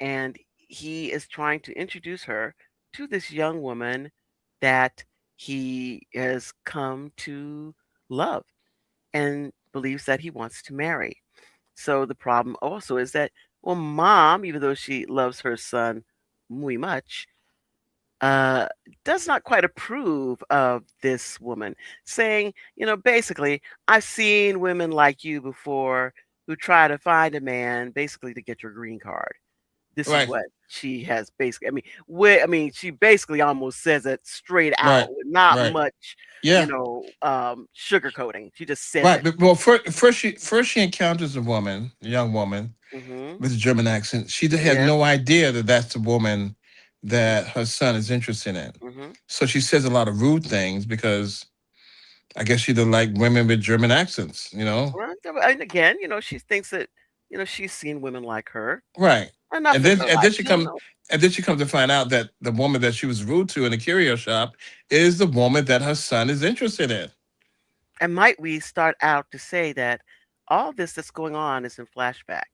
and he is trying to introduce her to this young woman that he has come to love and believes that he wants to marry. So the problem also is that, well, mom, even though she loves her son muy much, uh, does not quite approve of this woman, saying, basically, I've seen women like you before who try to find a man basically to get your green card. This is Right, what she has basically. I mean, she basically almost says it straight right, out, with not right. much, Yeah, sugarcoating. She just says right. it. But, well, first she encounters a young woman Hmm. with a German accent. She has Yeah. no idea that that's the woman that her son is interested in. Hmm. So she says a lot of rude things because I guess she doesn't like women with German accents, you know? Well, and again, she thinks that, she's seen women like her Right. enough And in then her and life. then she She'll comes know. and then she comes to find out that the woman that she was rude to in the curio shop is the woman that her son is interested in. And might we start out to say that all this that's going on is in flashback?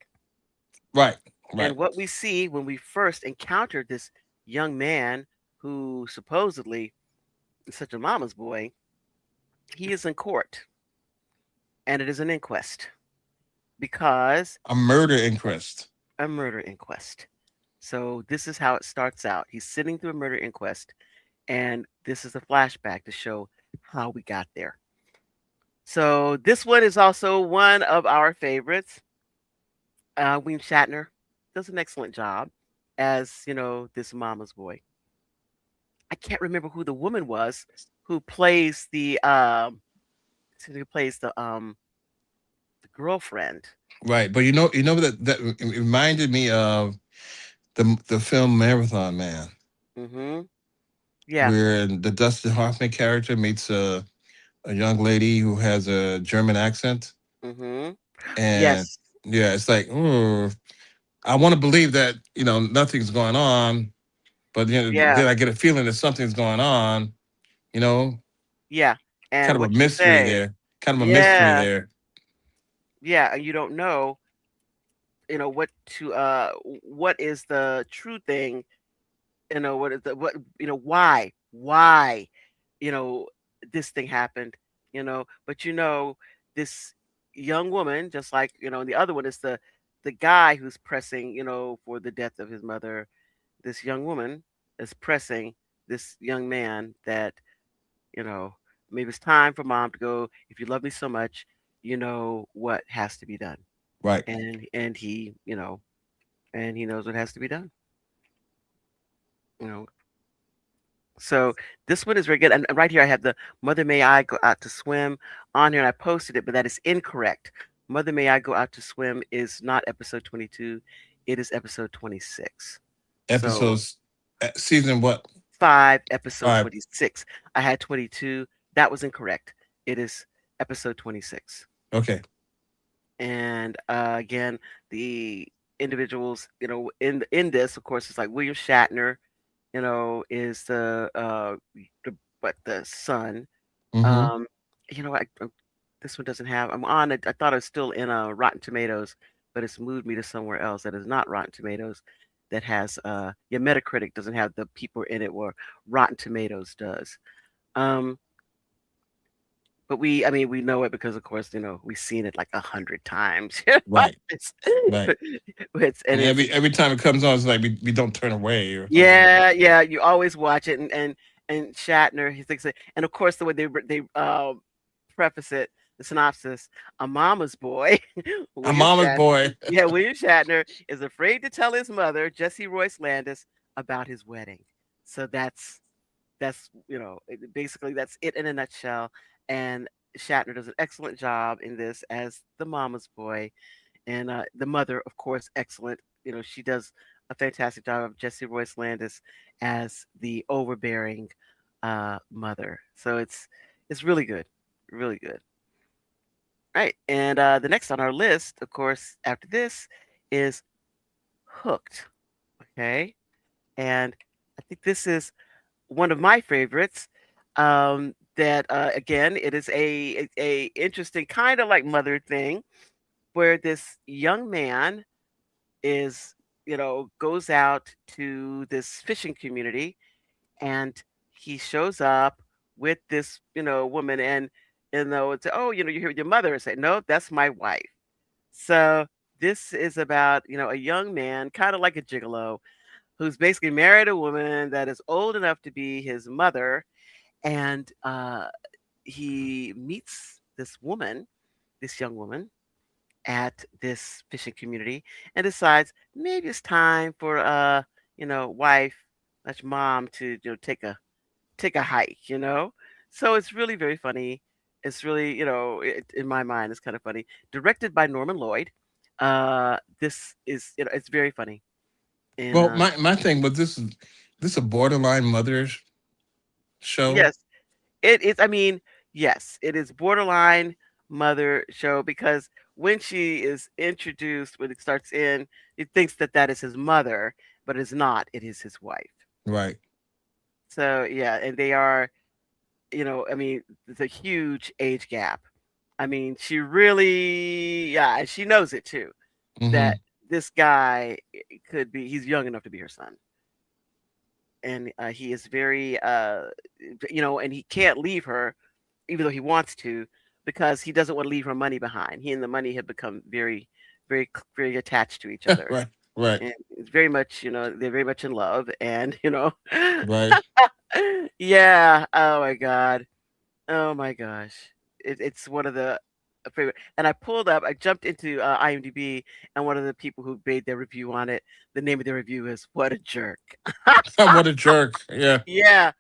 Right. Right. And what we see when we first encountered this young man who supposedly is such a mama's boy, he is in court and it is an inquest because A murder inquest. a murder inquest. So this is how it starts out. He's sitting through a murder inquest, and this is a flashback to show how we got there. So this one is also one of our favorites. William Shatner does an excellent job as this mama's boy. I can't remember who the woman was who plays the girlfriend. Right, but that it reminded me of the film Marathon Man, Mhm. Yeah. where the Dustin Hoffman character meets a young lady who has a German accent, Mhm. and Yes. yeah, it's like, I want to believe that nothing's going on, but Yeah. then I get a feeling that something's going on. You know, Yeah. kind And of a what you mystery say. there. Kind of a mystery Yeah. there. Yeah, and you don't know, what is the true thing, what is the what why, you know, this thing happened, but this young woman, just like, the other one is the guy who's pressing, for the death of his mother. This young woman is pressing this young man that, you know, maybe it's time for mom to go. If you love me so much, you know what has to be done. Right. And he knows what has to be done. You know, so this one is very good. And right here I have the Mother May I Go Out to Swim on here, and I posted it, but that is incorrect. Mother May I Go Out to Swim is not episode 22. It is episode 26. So Episodes, season what? 5, episode Five. 26. I had 22. That was incorrect. It is episode 26. Okay. And again, the individuals, in this, of course, it's like William Shatner, is the son. Mm-hmm. Um, this one doesn't have. I'm on it. I thought it was still in Rotten Tomatoes, but it's moved me to somewhere else that is not Rotten Tomatoes. That has Metacritic doesn't have the people in it where Rotten Tomatoes does. Um, but I mean, we know it because, of course, we've seen it like 100 times. Right. It's, Right. and And it's every time it comes on, it's like we don't turn away or something. Yeah, yeah, you always watch it, and Shatner, he thinks it, and of course the way they preface it, the synopsis, a mama's boy, A William mama's Shatner, boy. yeah, William Shatner is afraid to tell his mother, Jessie Royce Landis, about his wedding. So basically that's it in a nutshell. And Shatner does an excellent job in this as the mama's boy, and the mother, of course, excellent. She does a fantastic job of Jessie Royce Landis as the overbearing mother. So it's really good, really good. Right, and the next on our list, of course, after this is Hooked. Okay, and I think this is one of my favorites. That again, it is a interesting kind of like mother thing where this young man is goes out to this fishing community, and he shows up with this woman, and it's, oh, you hear your mother, and say, no, that's my wife. So this is about a young man, kind of like a gigolo, who's basically married a woman that is old enough to be his mother, and he meets this young woman at this fishing community, and decides maybe it's time for wife that's mom to take a hike. So it's really very funny. It's really, in my mind, it's kind of funny. Directed by Norman Lloyd. This is, it's very funny. And Well, my thing was this a borderline mother's show? yes, it is. I mean, yes, it is borderline mother show, because when she is introduced, when it starts in, it thinks that that is his mother, but it's not. It is his wife. Right. So yeah, and they are, I mean, it's a huge age gap. I mean, she really, yeah, and she knows it too, that Mm-hmm. this guy he's young enough to be her son. And he is very, and he can't leave her, even though he wants to, because he doesn't want to leave her money behind. He and the money have become very, very, very attached to each other. Right. Right. And it's very much, they're very much in love. And, Right. yeah. Oh my God. Oh my gosh. It's one of the favorite. And I jumped into IMDb, and one of the people who made their review on it, the name of their review is "What a Jerk." What a jerk. Yeah. Yeah.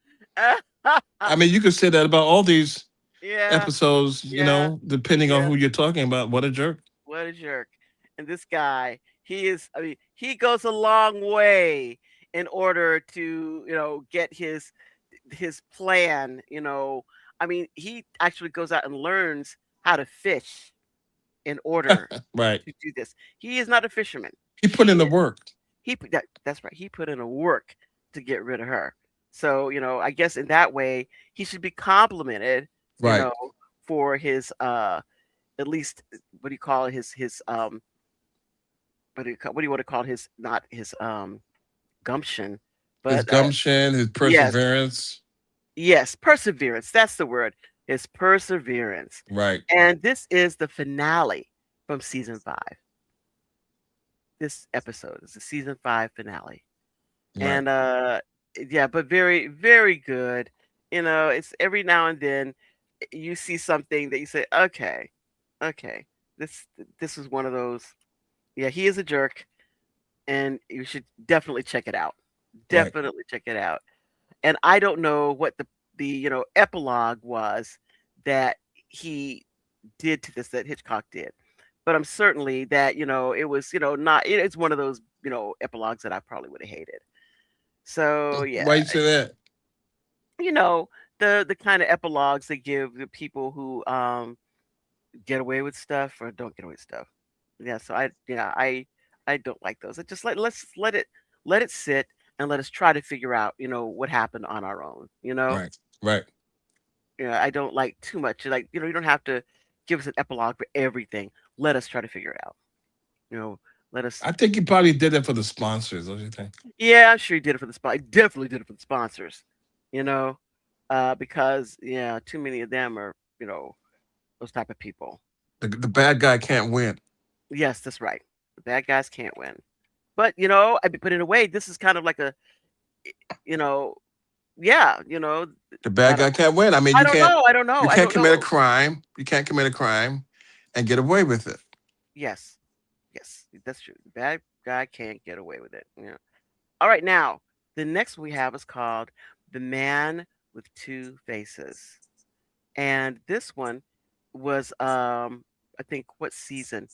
I mean, you could say that about all these Yeah. episodes, Yeah. depending on Yeah. who you're talking about. What a jerk. What a jerk. And this guy, I mean, he goes a long way in order to, get his plan, I mean, he actually goes out and learns how to fish in order Right. to do this. He is not a fisherman. He put in the She work. that's right. He put in a work to get rid of her. So, I guess in that way, he should be complimented, you Right. know, for his at least what do you call it? His what do you want to call his not his gumption, His but gumption, his yes, perseverance. yes, perseverance. That's the word. His perseverance. Right. And this is the finale from season 5. This episode is the season 5 finale. Right. And yeah, but very very good. It's every now and then you see something that you say, "Okay. Okay. This this is one of those. Yeah, he is a jerk and you should definitely check it out. Right. Definitely check it out." And I don't know what the epilogue was that he did to this that Hitchcock did. But I'm certainly that, it was, not it's one of those, epilogues that I probably would have hated. So yeah, Why you say that? you know, the kind of epilogues they give the people who get away with stuff or don't get away with stuff. Yeah, so I don't like those. I just let's let it sit and let us try to figure out, what happened on our own. Right. Right. Yeah, I don't like too much. Like, you don't have to give us an epilogue for everything. Let us try to figure it out. You know, let us. I think he probably did it for the sponsors, don't you think? Yeah, I'm sure he did it for the spot. He definitely did it for the sponsors. You know, because yeah, too many of them are those type of people. The bad guy can't win. Yes, that's right. The bad guys can't win. But but in a way, this is kind of like you know, yeah, The I bad don't, guy can't win. I mean, I don't know, I don't know, you I can't don't commit a know. crime. You can't commit a crime and get away with it. Yes, yes, that's true. The bad guy can't get away with it. Yeah. All right, now the next we have is called "The Man with Two Faces," and this one was I think what season?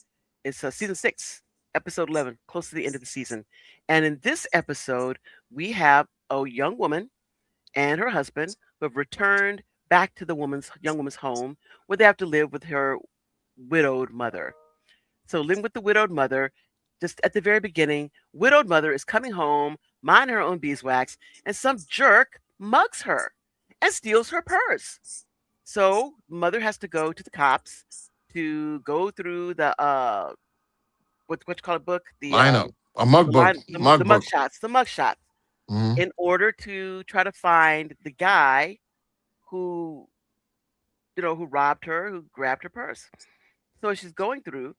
It's season 6, episode 11, close to the end of the season. And in this episode, we have a young woman and her husband who have returned back to the young woman's home where they have to live with her widowed mother. So living with the widowed mother, just at the very beginning, widowed mother is coming home, minding her own beeswax, and some jerk mugs her and steals her purse. So mother has to go to the cops to go through the what you call a book, Lineup. A mug the book. line, the Mug mug book. shots, the mug shots, Hmm. in order to try to find the guy who who robbed her, who grabbed her purse. So she's going through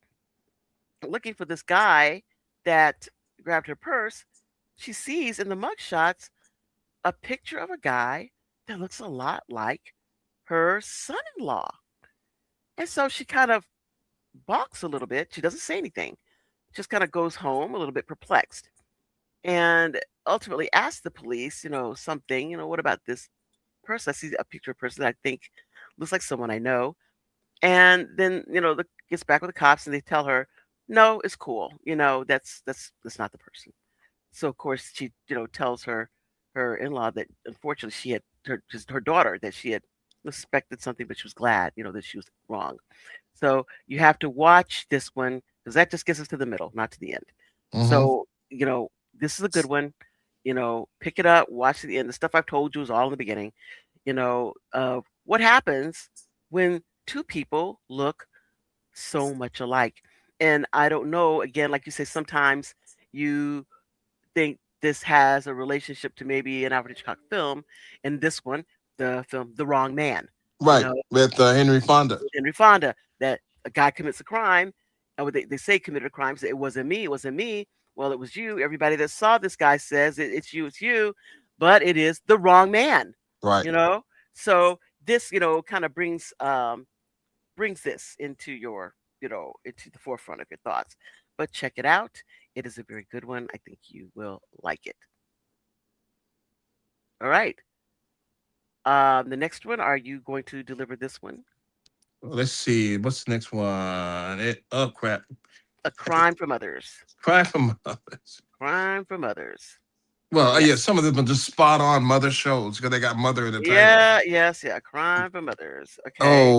looking for this guy that grabbed her purse. She sees in the mug shots a picture of a guy that looks a lot like her son-in-law. And so she kind of balks a little bit. She doesn't say anything. Just kind of goes home a little bit perplexed and ultimately asks the police, something, what about this person? I see a picture of a person that I think looks like someone I know. And then, gets back with the cops and they tell her, no, it's cool. That's not the person. So of course she, tells her in-law that unfortunately she had just her daughter that she had suspected something, but she was glad, that she was wrong. So you have to watch this one because that just gets us to the middle, not to the end. Hmm. So, this is a good one. Pick it up, watch the end. The stuff I've told you is all in the beginning. What happens when two people look so much alike? And I don't know, again, like you say, sometimes you think this has a relationship to maybe an Alfred Hitchcock film. And this one, the film The Wrong Man. You Right. know, With Henry Fonda. with Henry Fonda, that a guy commits a crime, and they say committed a crime, say it wasn't me, it wasn't me. Well, it was you. Everybody that saw this guy says it's you, but it is the wrong man. Right. You know, so this, kind of brings this into your, into the forefront of your thoughts. But check it out. It is a very good one. I think you will like it. All right. The next one, are you going to deliver this one? Let's see. What's the next one? Oh crap! A crime from others. Cry from mothers. Crime from others. Well, yeah, Yes. some of them are just spot on mother shows because they got mother in the title. Yeah, yes, yeah. Crime from others. Okay. Oh,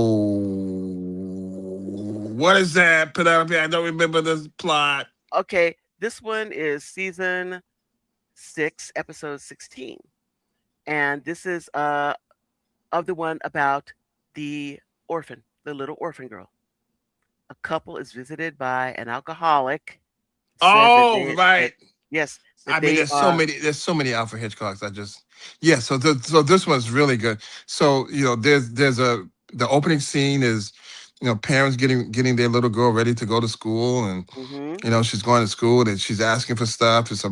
what is that? Penelope, I don't remember the plot. Okay. This one is season 6, episode 16. And this is of the one about the orphan, the little orphan girl. A couple is visited by an alcoholic. Says that Oh, right. yes, that I mean, they are. there's so many Alfred Hitchcocks. I just, yeah. So this one's really good. So there's the opening scene is, parents getting their little girl ready to go to school, and Mhm. she's going to school and she's asking for stuff. It's her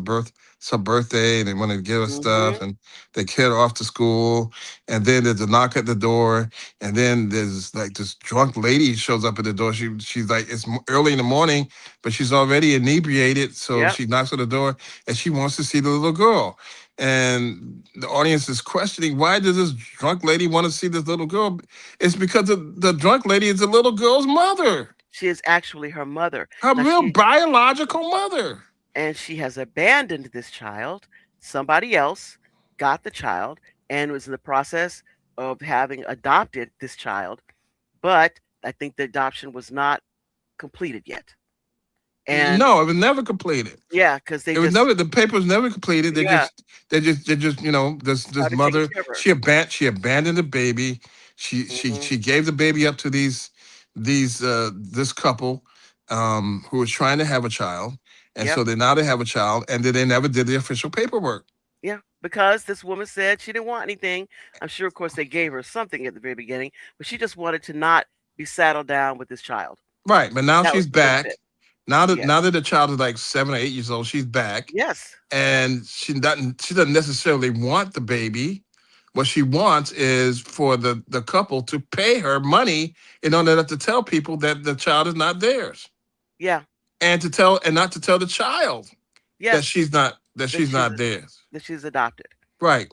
birthday, and they want to give her stuff, Mhm. and they kid her off to school. And then there's a knock at the door, and then there's like this drunk lady shows up at the door. She's like it's early in the morning, but she's already inebriated, so Yep. she knocks on the door and she wants to see the little girl. And the audience is questioning, why does this drunk lady want to see this little girl? It's because the drunk lady is the little girl's mother, She is actually her mother. her Now real biological mother. she has abandoned this child. Somebody else got the child and was in the process of having adopted this child, but I think the adoption was not completed yet. And No, it was never completed. yeah, because they It was just never, the paper was never completed. yeah They just this started taking mother, care of her. she abandoned the baby. Hmm. She gave the baby up to this couple who was trying to have a child, and Yep. so they have a child, and then they never did the official paperwork. Yeah, because this woman said she didn't want anything. I'm sure, of course, they gave her something at the very beginning, but she just wanted to not be saddled down with this child. Right, but now That was she's the most of it. back. Yes. Now that the child is like 7 or 8 years old, she's back, Yes. and she doesn't necessarily want the baby. What she wants is for the couple to pay her money in order not to tell people that the child is not theirs, Yeah. and not to tell the child that Yes. That she's she's not theirs. that she's adopted. Right.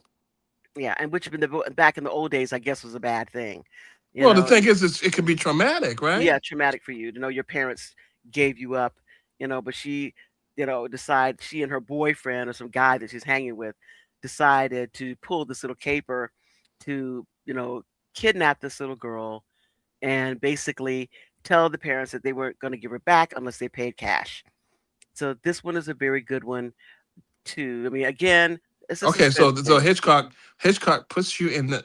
Yeah, and which in back in the old days, I guess, was a bad thing. You Well, the know, thing is, it can be traumatic, right? yeah, traumatic for you to know your parents gave you up. But she, decide she and her boyfriend or some guy that she's hanging with decided to pull this little caper to, kidnap this little girl and basically tell the parents that they weren't going to give her back unless they paid cash. So this one is a very good one too. I mean, again, it's a Okay, suspense so thing. Hitchcock puts you in the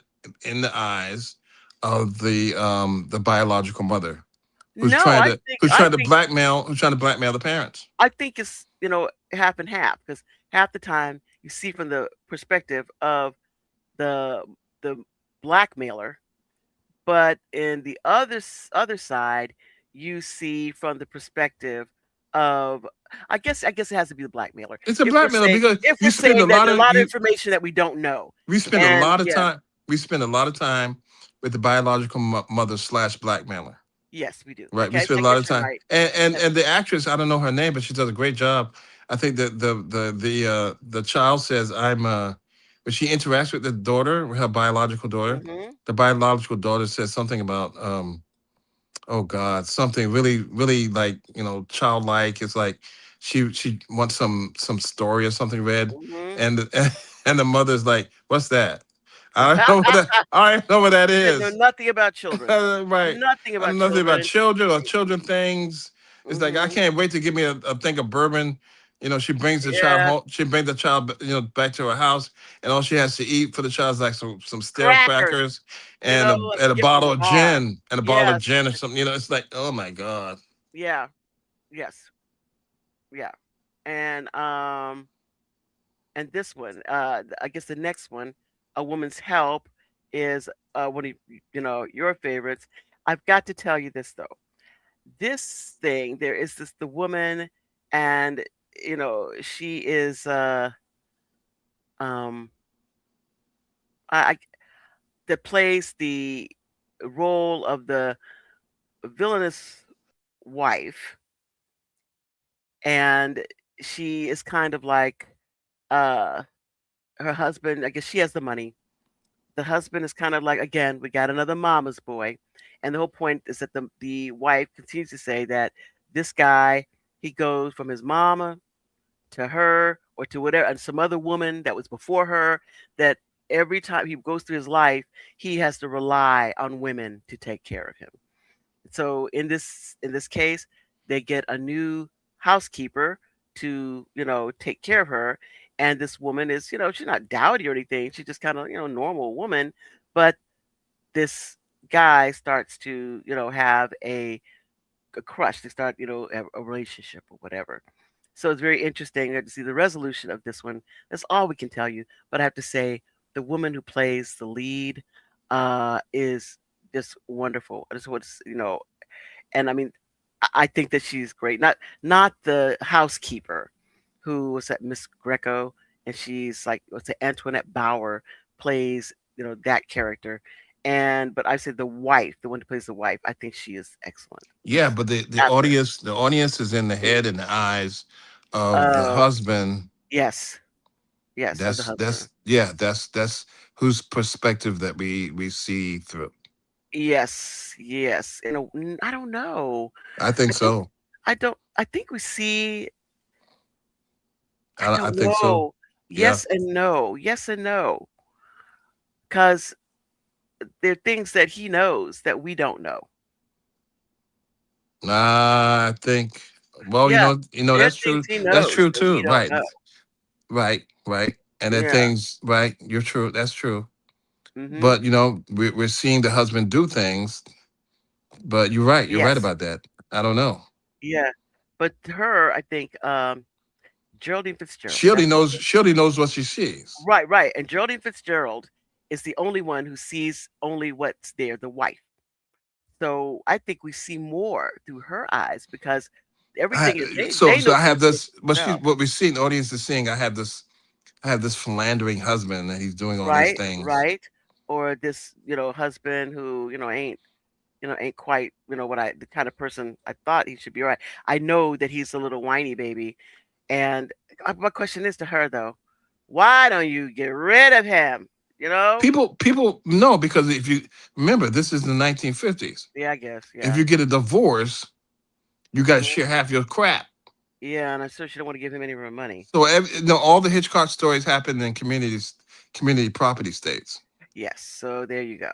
eyes of the biological mother No, who's trying to blackmail the parents. I think it's, half and half because half the time you see from the perspective of the the blackmailer, but in the other side, you see from the perspective of I guess it has to be the blackmailer. It's a blackmailer because If we're you spend a saying that lot there's a of lot of you information that we don't know, we spend a and lot of yeah, time we spend a lot of time with the biological mother slash blackmailer. yes, we do. Right, we Okay, spend I a lot guess of you're time, right. and the actress, I don't know her name, but she does a great job. I think that the child says, I'm when she interacts with the daughter, her biological daughter, Hmm. the biological daughter says something about oh God, something really, really like, childlike. It's like she wants some story or something read, Hmm. and and the mother's like, "What's that? I don't know what that. I don't know what that They know is." nothing about children. Right. Nothing I know about nothing about children. children or children things. It's like I Hmm. can't wait to give me a thing of bourbon. She brings the child Yeah, home. She brings the child, back to her house, and all she has to eat for the child is like some stale crackers. crackers and Like and you a get from bottle the of bar. gin and a bottle of Yes. gin or something. It's like, oh my god. Yeah. Yes. Yeah. And this one, I guess the next one, A Woman's Help, is one of your favorites. I've got to tell you this though. This thing, there is the woman, and she is um I that plays the role of the villainous wife, and she is kind of like uh her husband. I guess she has the money. The husband is kind of like, again, we got another mama's boy, and the whole point is that the wife continues to say that this guy, he goes from his mama to her or to whatever, and some other woman that was before her, that every time he goes through his life, he has to rely on women to take care of him. So in this case, they get a new housekeeper to, take care of her. And this woman is, she's not dowdy or anything. She's just kind of, normal woman. But this guy starts to, have a crush. They start, a relationship or whatever. So it's very interesting to see the resolution of this one. That's all we can tell you. But I have to say, the woman who plays the lead is just wonderful. I just want to, and I mean, I think that she's great. Not the housekeeper who was at Miss Greco, and she's like, what's it, Antoinette Bauer plays, that character. And but I said the wife, the one who plays the wife, I think she is excellent. Yeah, but the Absolutely. audience is in the head and the eyes of the Uh, husband. yes, yes, of the husband. That's whose perspective that we see through. Yes, yes. I don't know. I I think think so. I don't. I think we see. I I don't think so. know. Yeah. Yes and no. Yes and no. Because there are things that he knows that we don't know. I think. Well, Yeah, there are that's things true. he That's knows true that we too. don't Right. know. Right. And then Yeah. things. Right. You're true. That's true. Mhm. But we're seeing the husband do things. But you're right. You're right Yes. about that. I don't know. Yeah. But her, I think, Geraldine Fitzgerald. She already That's the knows. She already knows what she sees. right, right. And Geraldine Fitzgerald is the only one who sees only what's there, the wife. So I think we see more through her eyes because I, everything is they so know I have things that this. we don't know. What we see, the audience is seeing. I have this philandering husband, and he's doing all these Right, things. right. Or this, husband who, ain't quite, what the kind of person I thought he should be. Right. I know that he's a little whiny baby. And my question is to her though, why don't you get rid of him? You know? People know because if you remember, this is the 1950s. Yeah, I guess. If Yeah. you get a divorce, you got to Hmm. share half your crap. Yeah, and I'm sure she don't want to give him any more money. So all the Hitchcock stories happen in community property states. Yes. So there you go.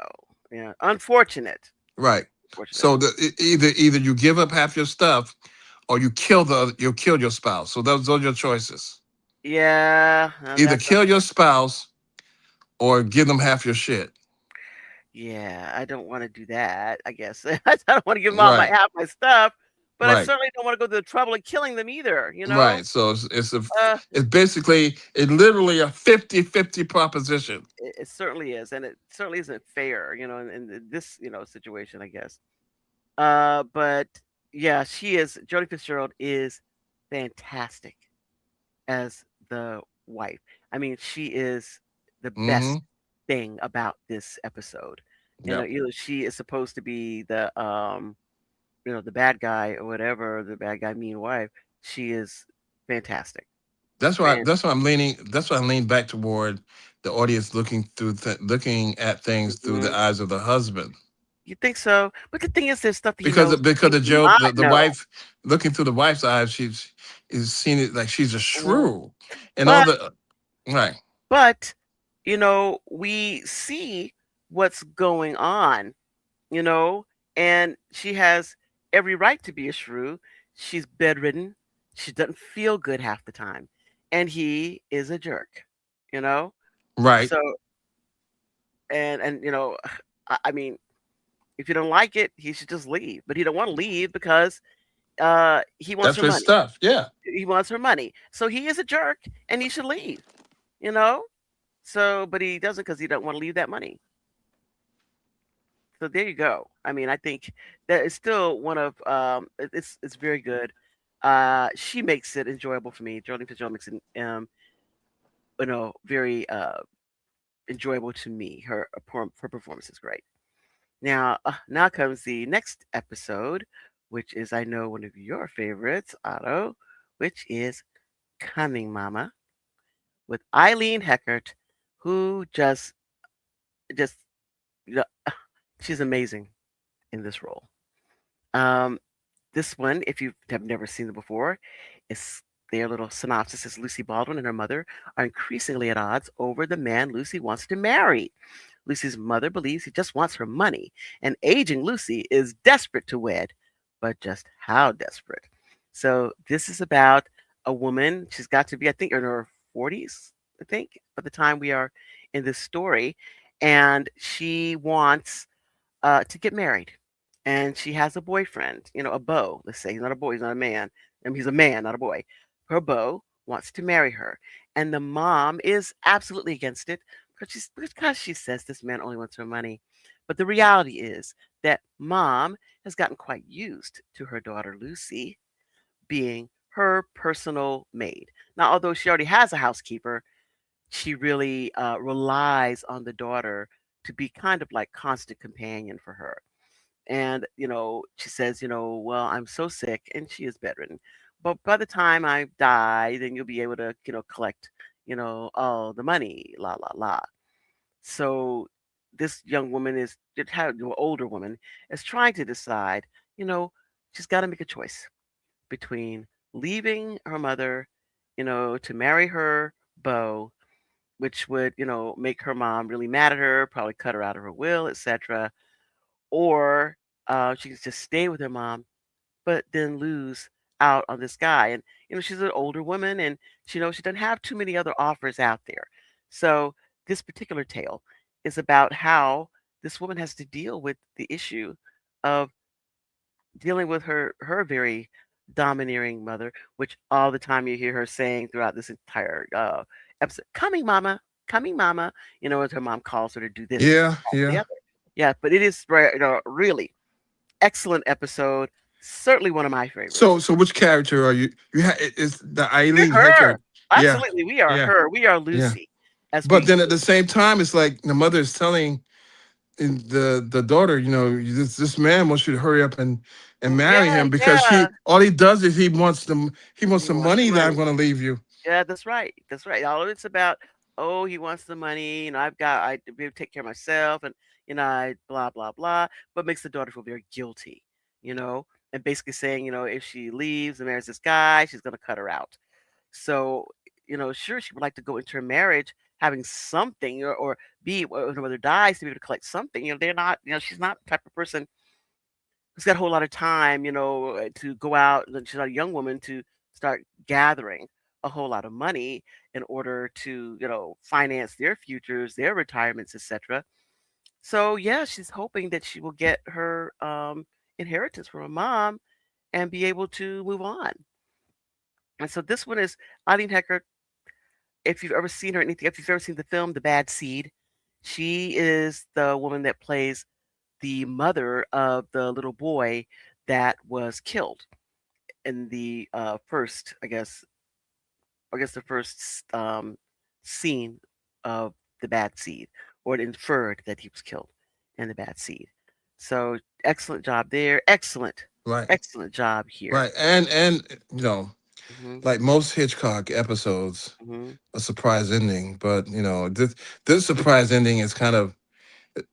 Yeah. Unfortunate. Right. Fortunate. So either you give up half your stuff or you kill your spouse. So those are your choices. Yeah, Either that's kill your spouse or give them half your shit. yeah, I don't wanna do that, I guess. I don't wanna give give 'em all my Right. half my stuff, but I Right. certainly don't wanna go to the trouble of killing them either, you know? Right. So Uh, it's literally a 50-50 proposition. it certainly is, and it certainly isn't fair, in this, situation, I guess. But yeah, Jodie Fitzgerald is fantastic as the wife. I mean, she is the best Mm-hmm. thing about this episode. Yeah. She is supposed to be the bad guy or whatever, the bad guy mean wife. She is fantastic. Fan That's why I'm leaning. That's why I lean back toward the audience looking at things through the Mhm. eyes of the husband. You think so? But the thing is, there's stuff that he Because knows because he might the know. wife looking through the wife's eyes, she's is seeing it like she's a Mhm. shrew, and all But the right. but we see what's going on, you know, and she has every right to be a shrew. She's bedridden. She doesn't feel good half the time, and he is a jerk, you know. Right. So and I mean, if you don't like it, he should just leave. But he don't want to leave because he wants That's her his money. stuff. Yeah. He wants her money. So he is a jerk and he should leave, you know? So but he doesn't because he don't want to leave that money. So there you go. I mean, I think that is still one of it's very good. She makes it enjoyable for me. Jodie Fitzgerald makes it very enjoyable to me. Her performance is great. Now comes the next episode, which is I know one of your favorites, Otto, which is Coming Mama with Eileen Heckert, who just you know, she's amazing in this role. Um, this one, if you have never seen it before, is their little synopsis is Lucy Baldwin and her mother are increasingly at odds over the man Lucy wants to marry. Lucy's mother believes he just wants her money, and aging Lucy is desperate to wed, but just how desperate? So this is about a woman. She's got to be, I think, in her 40s, I think, by the time we are in this story, and she wants to get married. And she has a boyfriend, a beau. Let's say he's not a boy, he's not a man. I mean, he's a man, not a boy. Her beau wants to marry her, and the mom is absolutely against it because she says this man only wants her money. But the reality is that mom has gotten quite used to her daughter Lucy being her personal maid. Now, although she already has a housekeeper, she really relies on the daughter to be kind of like constant companion for her. And, she says, well, I'm so sick, and she is bedridden. But by the time I die, then you'll be able to, collect, all the money, la, la, la. So this young woman older woman is trying to decide, you know, she's got to make a choice between leaving her mother, to marry her beau, which would, make her mom really mad at her, probably cut her out of her will, etc. Or she can just stay with her mom, but then lose out on this guy. And she's an older woman, and she doesn't have too many other offers out there. So this particular tale is about how this woman has to deal with the issue of dealing with her very domineering mother, which all the time you hear her saying throughout this entire episode, coming mama, as her mom calls her to do this, Yeah, the yeah. other. Yeah, but it is really excellent episode. Certainly one of my So, favorites. so which character are you? Is the We're Eileen her. Heckard? Yeah, Absolutely, we are yeah, her. We are yeah. Lucy, as But we then at the same time, it's like the mother is telling the daughter, this man wants you to hurry up and marry yeah, him because yeah. he all he does is he wants He the wants the money that I'm money. going to leave you. Yeah, that's right. That's right. All of it's about, oh, he wants the money, I be able to take care of myself, and I blah blah blah, but makes the daughter feel very guilty, and basically saying, if she leaves and marries this guy, she's gonna cut her out. So, sure, she would like to go into her marriage having something, or be when her mother dies to be able to collect something. They're not, she's not the type of person who's got a whole lot of time, to go out. And she's not a young woman to start gathering a whole lot of money in order to, finance their futures, their retirements, etc. So yeah, she's hoping that she will get her inheritance from her mom and be able to move on. And so this one is Eileen Hecker. If you've ever seen her in anything, if you've ever seen the film The Bad Seed, she is the woman that plays the mother of the little boy that was killed in the first, I guess the first scene of The Bad Seed, or it inferred that he was killed in The Bad Seed. So excellent job there. Excellent, Right, excellent job here. right, and Hmm. like most Hitchcock episodes, Hmm. a surprise ending. But this surprise ending is kind of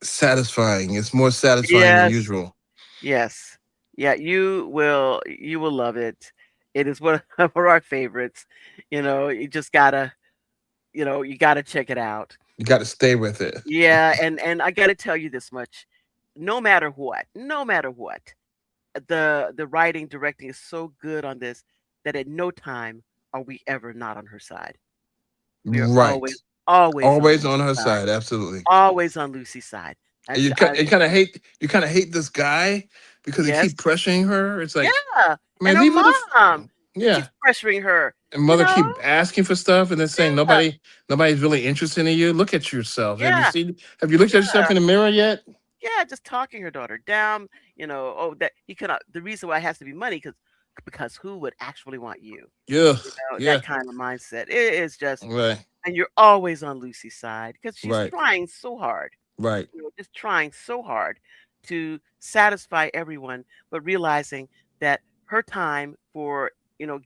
satisfying. It's more satisfying than Yes, usual. yes, yeah. You will love it. It is one of our favorites. You just gotta, you gotta check it out. You got to stay with it. Yeah, and I gotta tell you this much. No matter what, the writing, directing is so good on this that at no time are we ever not on her side. We are Right. always on Always on Lucy's her side. side. Absolutely. Always on Lucy's side. And That's I you kind of hate this guy because he keep Yes. pressuring her. It's like, Yeah, and man, her leave her mom who yeah. keeps pressuring her, And you mother know? keep asking for stuff and then saying Yeah, nobody's really interested in you. Look at yourself. yeah, Have you looked at yourself yeah, in the mirror yet? yeah, just talking her daughter down, oh, that he cannot the reason why it has to be money because because who would actually want you? Yeah. That Yeah. kind of mindset. It is just, Right. and you're always on Lucy's side because she's Right. trying so hard, Right. just trying so hard to satisfy everyone, but realizing that her time for,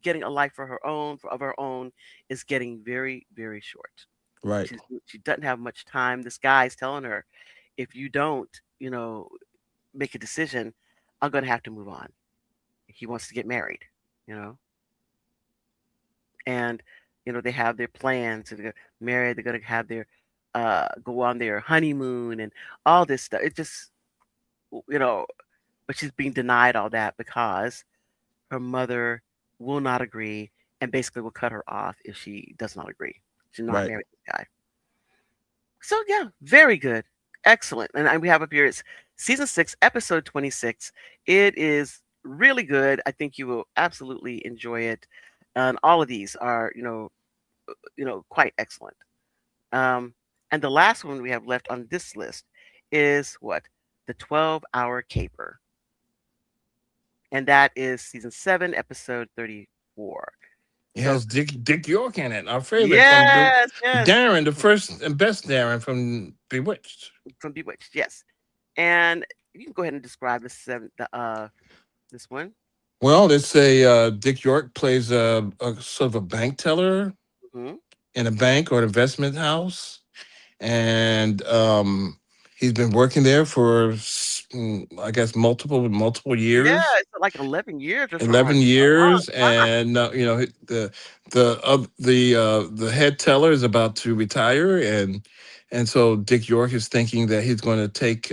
getting a life of her own, is getting very, very short. Right. She doesn't have much time. This guy's telling her, if you don't, make a decision, I'm going to have to move on. He wants to get married, you know, and they have their plans to get married. They're going to have their go on their honeymoon and all this stuff. It just, you know, but she's being denied all that because her mother will not agree and basically will cut her off if she does not agree. She's not Right. married to this guy. So yeah, very good. Excellent. And we have up here it's season 6, episode 26. It is really good. I think you will absolutely enjoy it. And all of these are, quite excellent. Um, and the last one we have left on this list is what? The 12-Hour Caper. And that is season 7, episode 34. It So has Dick York in it, our favorite from yes, yes, Darren, the first and best Darren from Bewitched. from Bewitched, yes. And you can go ahead and describe this one. Well, it's a Dick York plays a sort of a bank teller Hmm. in a bank or an investment house, and he's been working there for I guess multiple Yeah, years. it's like 11 years or something 11 like that. A long years, time. and the head teller is about to retire, and so Dick York is thinking that he's going to take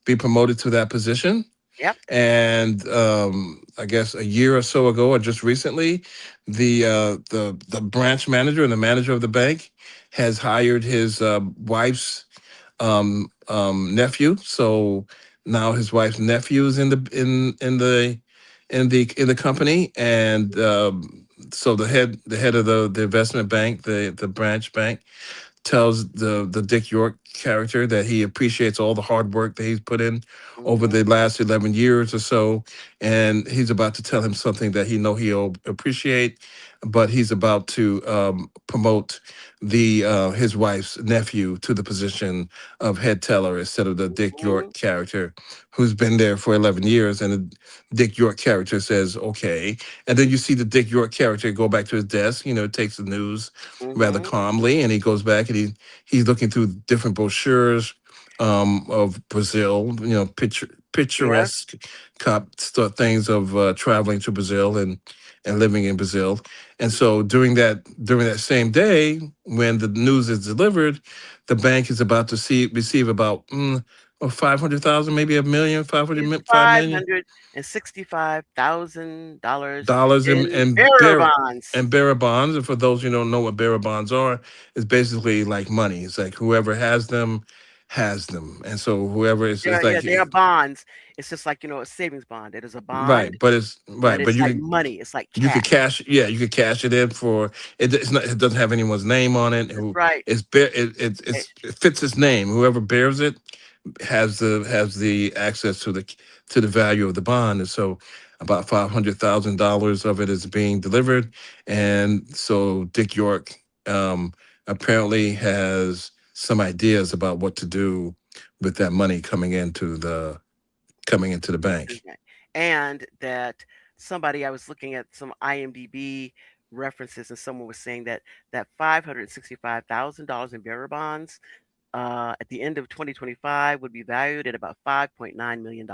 be promoted to that position. Yep. And I guess a year or so ago, or just recently, the branch manager and the manager of the bank has hired his wife's nephew. So now his wife's nephew is in the company, and so the head of the investment bank, the branch bank, tells the Dick York character that he appreciates all the hard work that he's put in over Hmm. the last 11 years or so, and he's about to tell him something that he'll appreciate, but he's about to promote the his wife's nephew to the position of head teller instead of the Dick Hmm. York character who's been there for 11 years. And the Dick York character says okay, and then you see the Dick York character go back to his desk, takes the news rather Hmm. calmly, and he goes back and he's looking through different brochures of Brazil, Yeah. picturesque things of traveling to Brazil and living in Brazil. And so during that same day, when the news is delivered, the bank is about to receive about 500,000, maybe a million, It's 5 million $565,000 dollars in and bearer bearer bonds. and bearer bonds. And for those who don't know what bearer bonds are, it's basically like money. It's like whoever has them, and so whoever is Yeah, yeah, like they are bonds. It's just like, a savings bond. It is a bond, right, but it's but right, but it's like money. It's like you could cash. cash, yeah, you could cash it in for it. It's not, it doesn't have anyone's name on it. That's Who right. Eh, it fits its name. Whoever bears it has the access to the value of the bond, and so about $500,000 of it is being delivered, and so Dick York um, apparently has some ideas about what to do with that money coming into the bank. And that somebody I was looking at some IMDb references, and someone was saying that $565,000 in bearer bonds at the end of 2025 would be valued at about $5.9 million.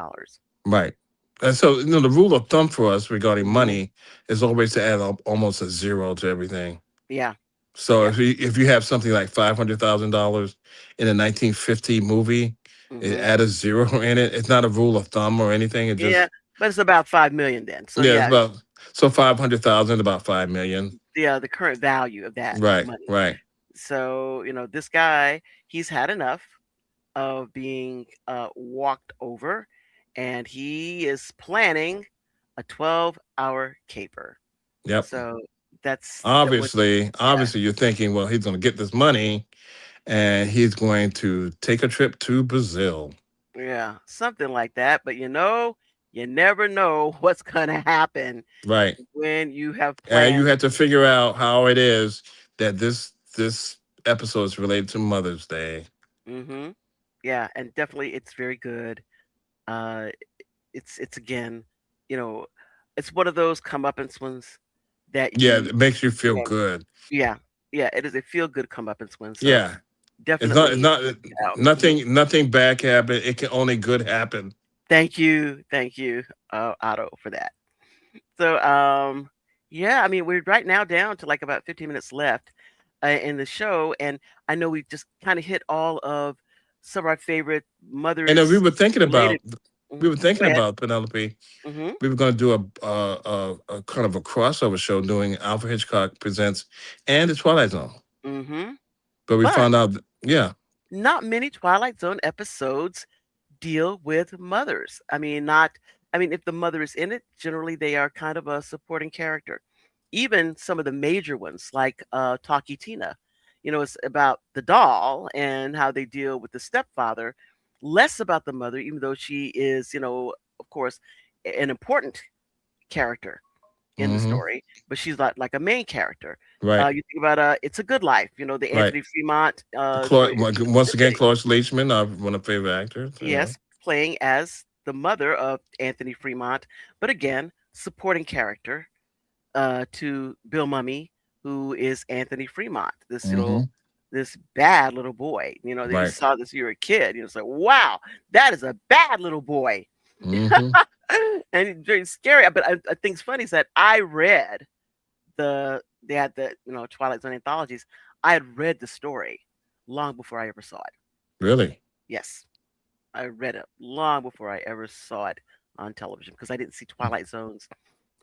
Right. And so, the rule of thumb for us regarding Hmm. money is always to add up almost a zero to everything. Yeah. So Yep. if you have something like $500,000 in a 1950 movie, Hmm. add a zero in it. It's not a rule of thumb or anything. It Yeah, just but it's about 5 million then. So yeah, it's yeah, about so 500,000 about 5 million. the current value of that Right, money. right. So this guy, he's had enough of being walked over, and he is planning a 12-hour caper. Yep. So that's what, yeah, Obviously, you're thinking, well, he's going to get this money and he's going to take a trip to Brazil. yeah, something like that. But You never know what's gonna happen Right. when you have And you planned. had to figure out how it is that this episode is related to Mother's Day. Mhm. Yeah, and definitely it's very good. Uh, it's again, you know, it's one of those comeuppance ones that Yeah, you it makes you you feel know good. yeah, yeah, it is a feel-good comeuppance one, so Yeah. It's definitely not check it out. Mhm. nothing bad can happen. It can only good happen. Thank you, Otto, for that. So, yeah, I mean, we're right now down to like about 15 minutes left in the show, and I know we've just kind of hit all of some of our favorite And then mothers related. we Mhm. were Go thinking ahead. about Penelope. Hmm. We were going to do a kind of a crossover show doing Alfred Hitchcock Presents and The Twilight Zone. Hmm. But we But found out, yeah. not many Twilight Zone episodes deal with mothers. I mean, if the mother is in it, generally they are kind of a supporting character. Even some of the major ones, like Talkie Tina, it's about the doll and how they deal with the stepfather, less about the mother, even though she is, of course, an important character in the Hmm. story, but she's not like a main character. Right, You think about It's a Good Life, the right. Anthony Fremont story. Once again, Cloris Leachman, one of my favorite actors. You know, Yes, playing as the mother of Anthony Fremont, but again, supporting character to Bill Mummy, who is Anthony Fremont, hmm this bad little boy. That you right. saw this, you were a kid. It's like, wow, that is a bad little boy. Hmm And it's very scary. But I think it's funny is that I read they had the Twilight Zone anthologies. I had read the story long before I ever saw it. Really, Yes. I read it long before I ever saw it on television because I didn't see Twilight Zones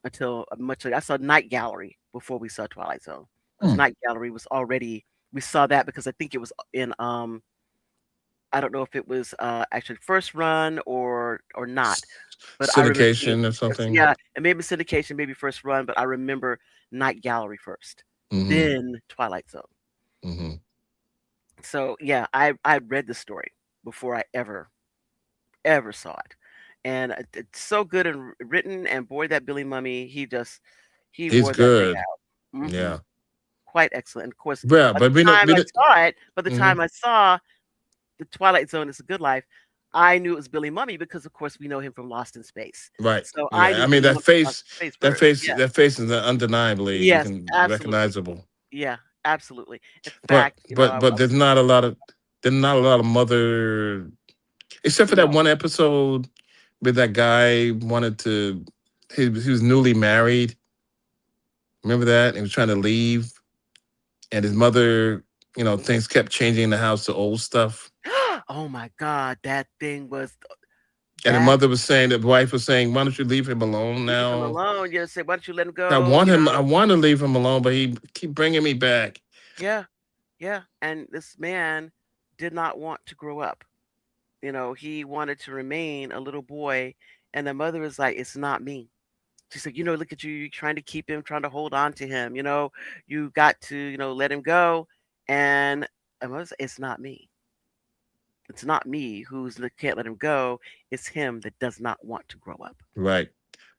until much later. I saw Night Gallery before we saw Twilight Zone because hmm. Night Gallery was already we saw that because I think it was in I don't know if it was actually first run or not, but I remember seeing it Syndication or first. something. Yeah, and maybe syndication, maybe first run, but I remember Night Gallery first, Hmm then Twilight Zone. hmm So yeah, I read the story before I ever saw it. And it's so good and written. And boy, that Billy Mummy, he He's wore that thing good. out. Yeah. Quite excellent. And of course, Yeah, but by the hmm time I saw the Twilight Zone is a Good Life, I knew it was Billy Mummy because, of course, we know him from Lost in Space. right. So I Yeah. knew I mean, Billy Mummy from Lost in Space first. Yeah. that face is undeniably you Yes, can absolutely. recognizable. Yeah, absolutely. In fact, But there's not a lot of mother except for that no. one episode where that guy wanted to he was newly married. Remember that? He was trying to leave and his mother, things kept changing in the house to old stuff. Oh my God, that thing was And the that. mother was saying, the wife was saying, "Why don't you leave him alone Leave him now? alone. You say, why don't you let him go? I want to leave him alone, but he keep bringing me back." Yeah, yeah. And this man did not want to grow up. He wanted to remain a little boy. And the mother was like, it's not me. She said, look at you, you're trying to keep him, trying to hold on to him. You got to, let him go. And I was, it's not me. It's not me can't let him go. It's him that does not want to grow up. Right.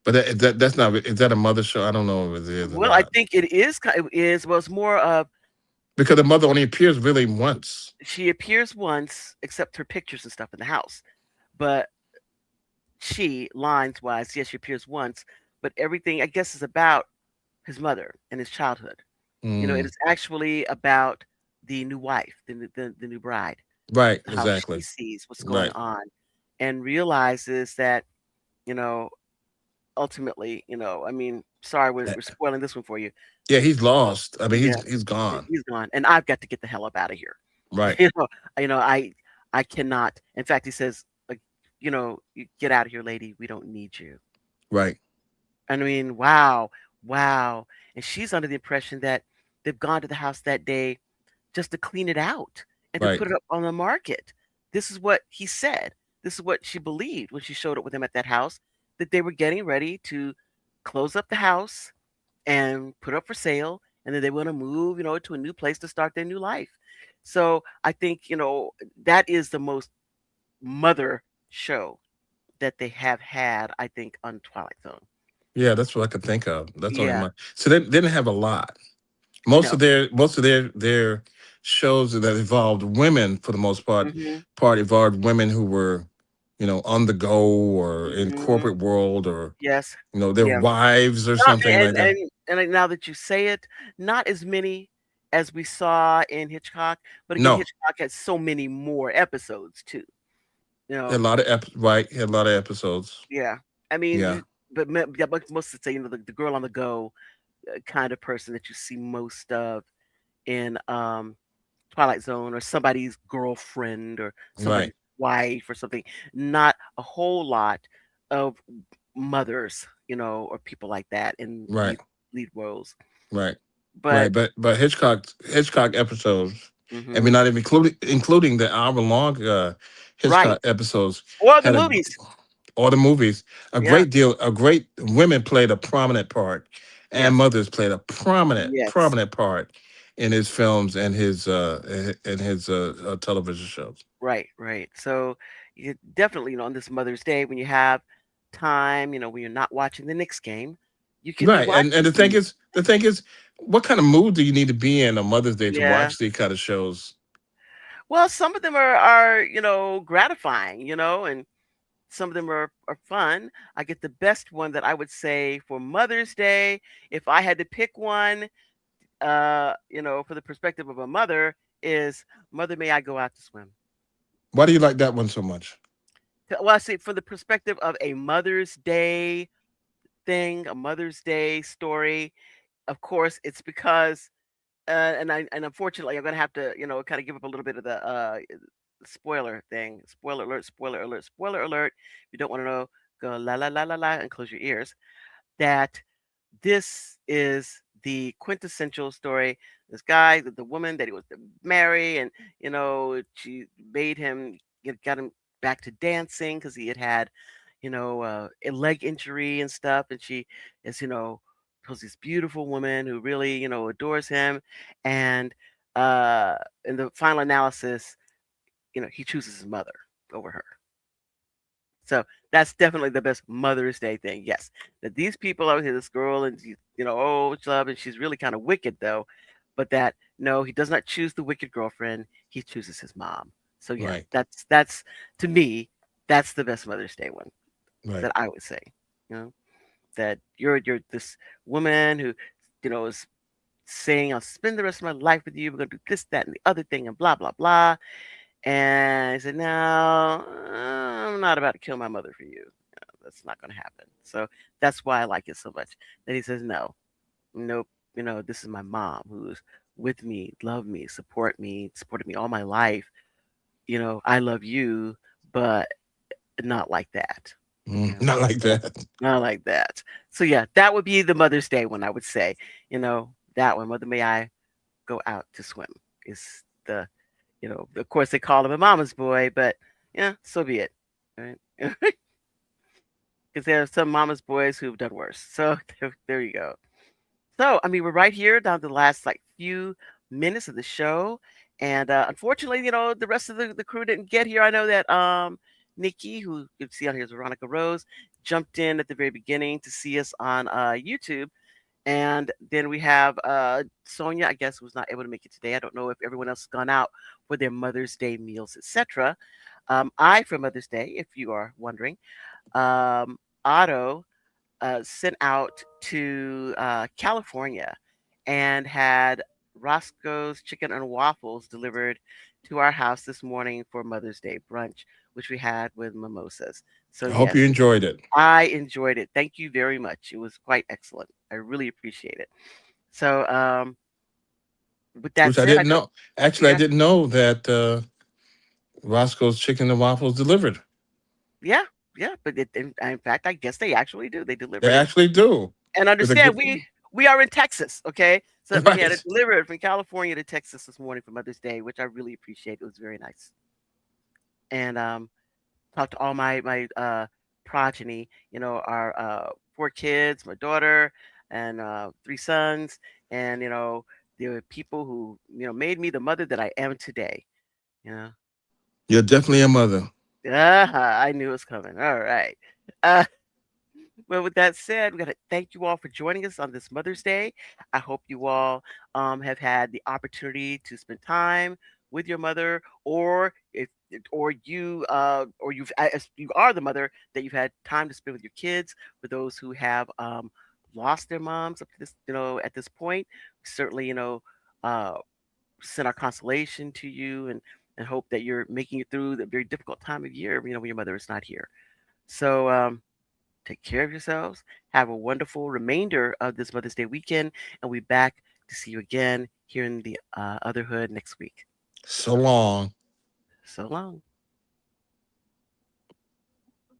But that's not, is that a mother show? I don't know if it is or Well, I not. think it is. It is. Well, it's more of Because the mother only appears really once. she appears once, except her pictures and stuff in the house. But she, lines wise, yes, she appears once, but everything I guess is about his mother and his childhood. It Mm, is actually about the new wife, the new bride, right, how she exactly. sees what's going Right. on, and realizes that you know ultimately, I mean, sorry, Uh, we're spoiling this one for you. Yeah, he's lost. I mean, Yeah, he's gone. he's gone, and I've got to get the hell up out of here. Right. You know, I cannot. In fact, he says, like, "You get out of here, lady. We don't need you." Right. I mean, wow, wow. And she's under the impression that they've gone to the house that day just to clean it out and to Right. put it up on the market. This is what he said. This is what she believed when she showed up with him at that house, that they were getting ready to close up the house and put up for sale, and then they want to move, to a new place to start their new life. So I think, that is the most mother show that they have had, I think, on Twilight Zone. Yeah, that's what I could think of. That's only Yeah. my. So they didn't have a lot. No. Most of their shows that involved women for the most Mhm. part involved women who were, on the go or in Mhm. corporate world or Yes. their Yeah. wives or Not something like that. and like, now that you say it, not as many as we saw in Hitchcock, but again, No, Hitchcock had so many more episodes too, you a know? lot of right, had a lot of episodes. Yeah. I mean, Yeah, yeah, but most of say, the girl on the go kind of person that you see most of in Twilight Zone, or somebody's girlfriend or right, somebody's wife or something. Not a whole lot of mothers, or people like that in right, lead roles. right, But right. But Hitchcock episodes, I mean, mhm, not even including the hour long right. Hitchcock episodes Or the had a movies. all the movies, Yeah. a great women played a prominent part, and Yes. mothers played a Yes. prominent part in his films and his television shows. Right. Right. So you definitely, on this Mother's Day, when you have time, when you're not watching the Knicks game, you can be Right, and watching these. the thing is, what kind of mood do you need to be in on Mother's Day to Yeah. watch these kind of shows? Well, some of them are gratifying, and some of them are fun. I get the best one that I would say for Mother's Day, if I had to pick one, for the perspective of a mother, is Mother May I Go Out to Swim. Why do you like that one so much? Well, I see from the perspective of a Mother's Day thing, a Mother's Day story. Of course, it's because and unfortunately, I'm gonna have to, kind of give up a little bit of the spoiler thing. Spoiler alert! Spoiler alert! Spoiler alert! If you don't want to know, go la la la la la and close your ears. That this is the quintessential story. This guy, the woman that he was to marry, and she made him, got him back to dancing because he had had, a leg injury and stuff, and she is, was this beautiful woman who really, adores him, and in the final analysis, he chooses his mother over her. So that's definitely the best Mother's Day thing. Yes, that these people out here, this girl, and oh, it's love, and she's really kind of wicked though, but that no, he does not choose the wicked girlfriend. He chooses his mom. So yeah, Right, that's to me, that's the best Mother's Day one right, that I would say. You know that you're this woman who, is saying, "I'll spend the rest of my life with you. We're gonna do this, that, and the other thing, and blah blah blah." And he said, "No, I'm not about to kill my mother for you. No, that's not going to happen." So that's why I like it so much. That he says, "No, nope. This is my mom who's with me, love me, supported me all my life. I love you, but not like that. not like So that. not like that." So yeah, that would be the Mother's Day one. I would say, that one. Mother, may I go out to swim? Is the of course they call him a mama's boy, but yeah, so be it. Right? Because there are some mama's boys who've done worse. So there you go. So I mean, we're right here down to the last like few minutes of the show, and unfortunately, the rest of the crew didn't get here. I know that Nikki, who you can see on here is Veronica Rose, jumped in at the very beginning to see us on YouTube. And then we have Sonia, I guess, was not able to make it today. I don't know if everyone else has gone out for their Mother's Day meals, etc. I, for Mother's Day, if you are wondering, Otto sent out to California and had Roscoe's Chicken and Waffles delivered to our house this morning for Mother's Day brunch, which we had with mimosas. So, I hope you yes, enjoyed it. I enjoyed it. Thank you very much. It was quite excellent. I really appreciate it. So, with that Which I said, I didn't don't. know. Actually, I Yeah, didn't know that Roscoe's Chicken and Waffles delivered. yeah, yeah. But in fact, I guess they actually do. They They delivered it, actually do. and With a understand good, we are in Texas, okay? So we had it right. delivered from California to Texas this morning for Mother's Day, which I really appreciate. It was very nice, and talked to all my progeny. Our four kids, my daughter, and three sons, and there were people who made me the mother that I am today. You know, You're definitely a mother. I knew it was coming. All right. Uh, well, with that said, we got to thank you all for joining us on this Mother's Day. I hope you all have had the opportunity to spend time with your mother, or if or you've as you are the mother that you've had time to spend with your kids. For those who have lost their moms up to this, at this point, certainly, uh, send our consolation to you and hope that you're making it through the very difficult time of year, when your mother is not here. So take care of yourselves. Have a wonderful remainder of this Mother's Day weekend, and we'll be back to see you again here in the Otherhood next week. So long. So long.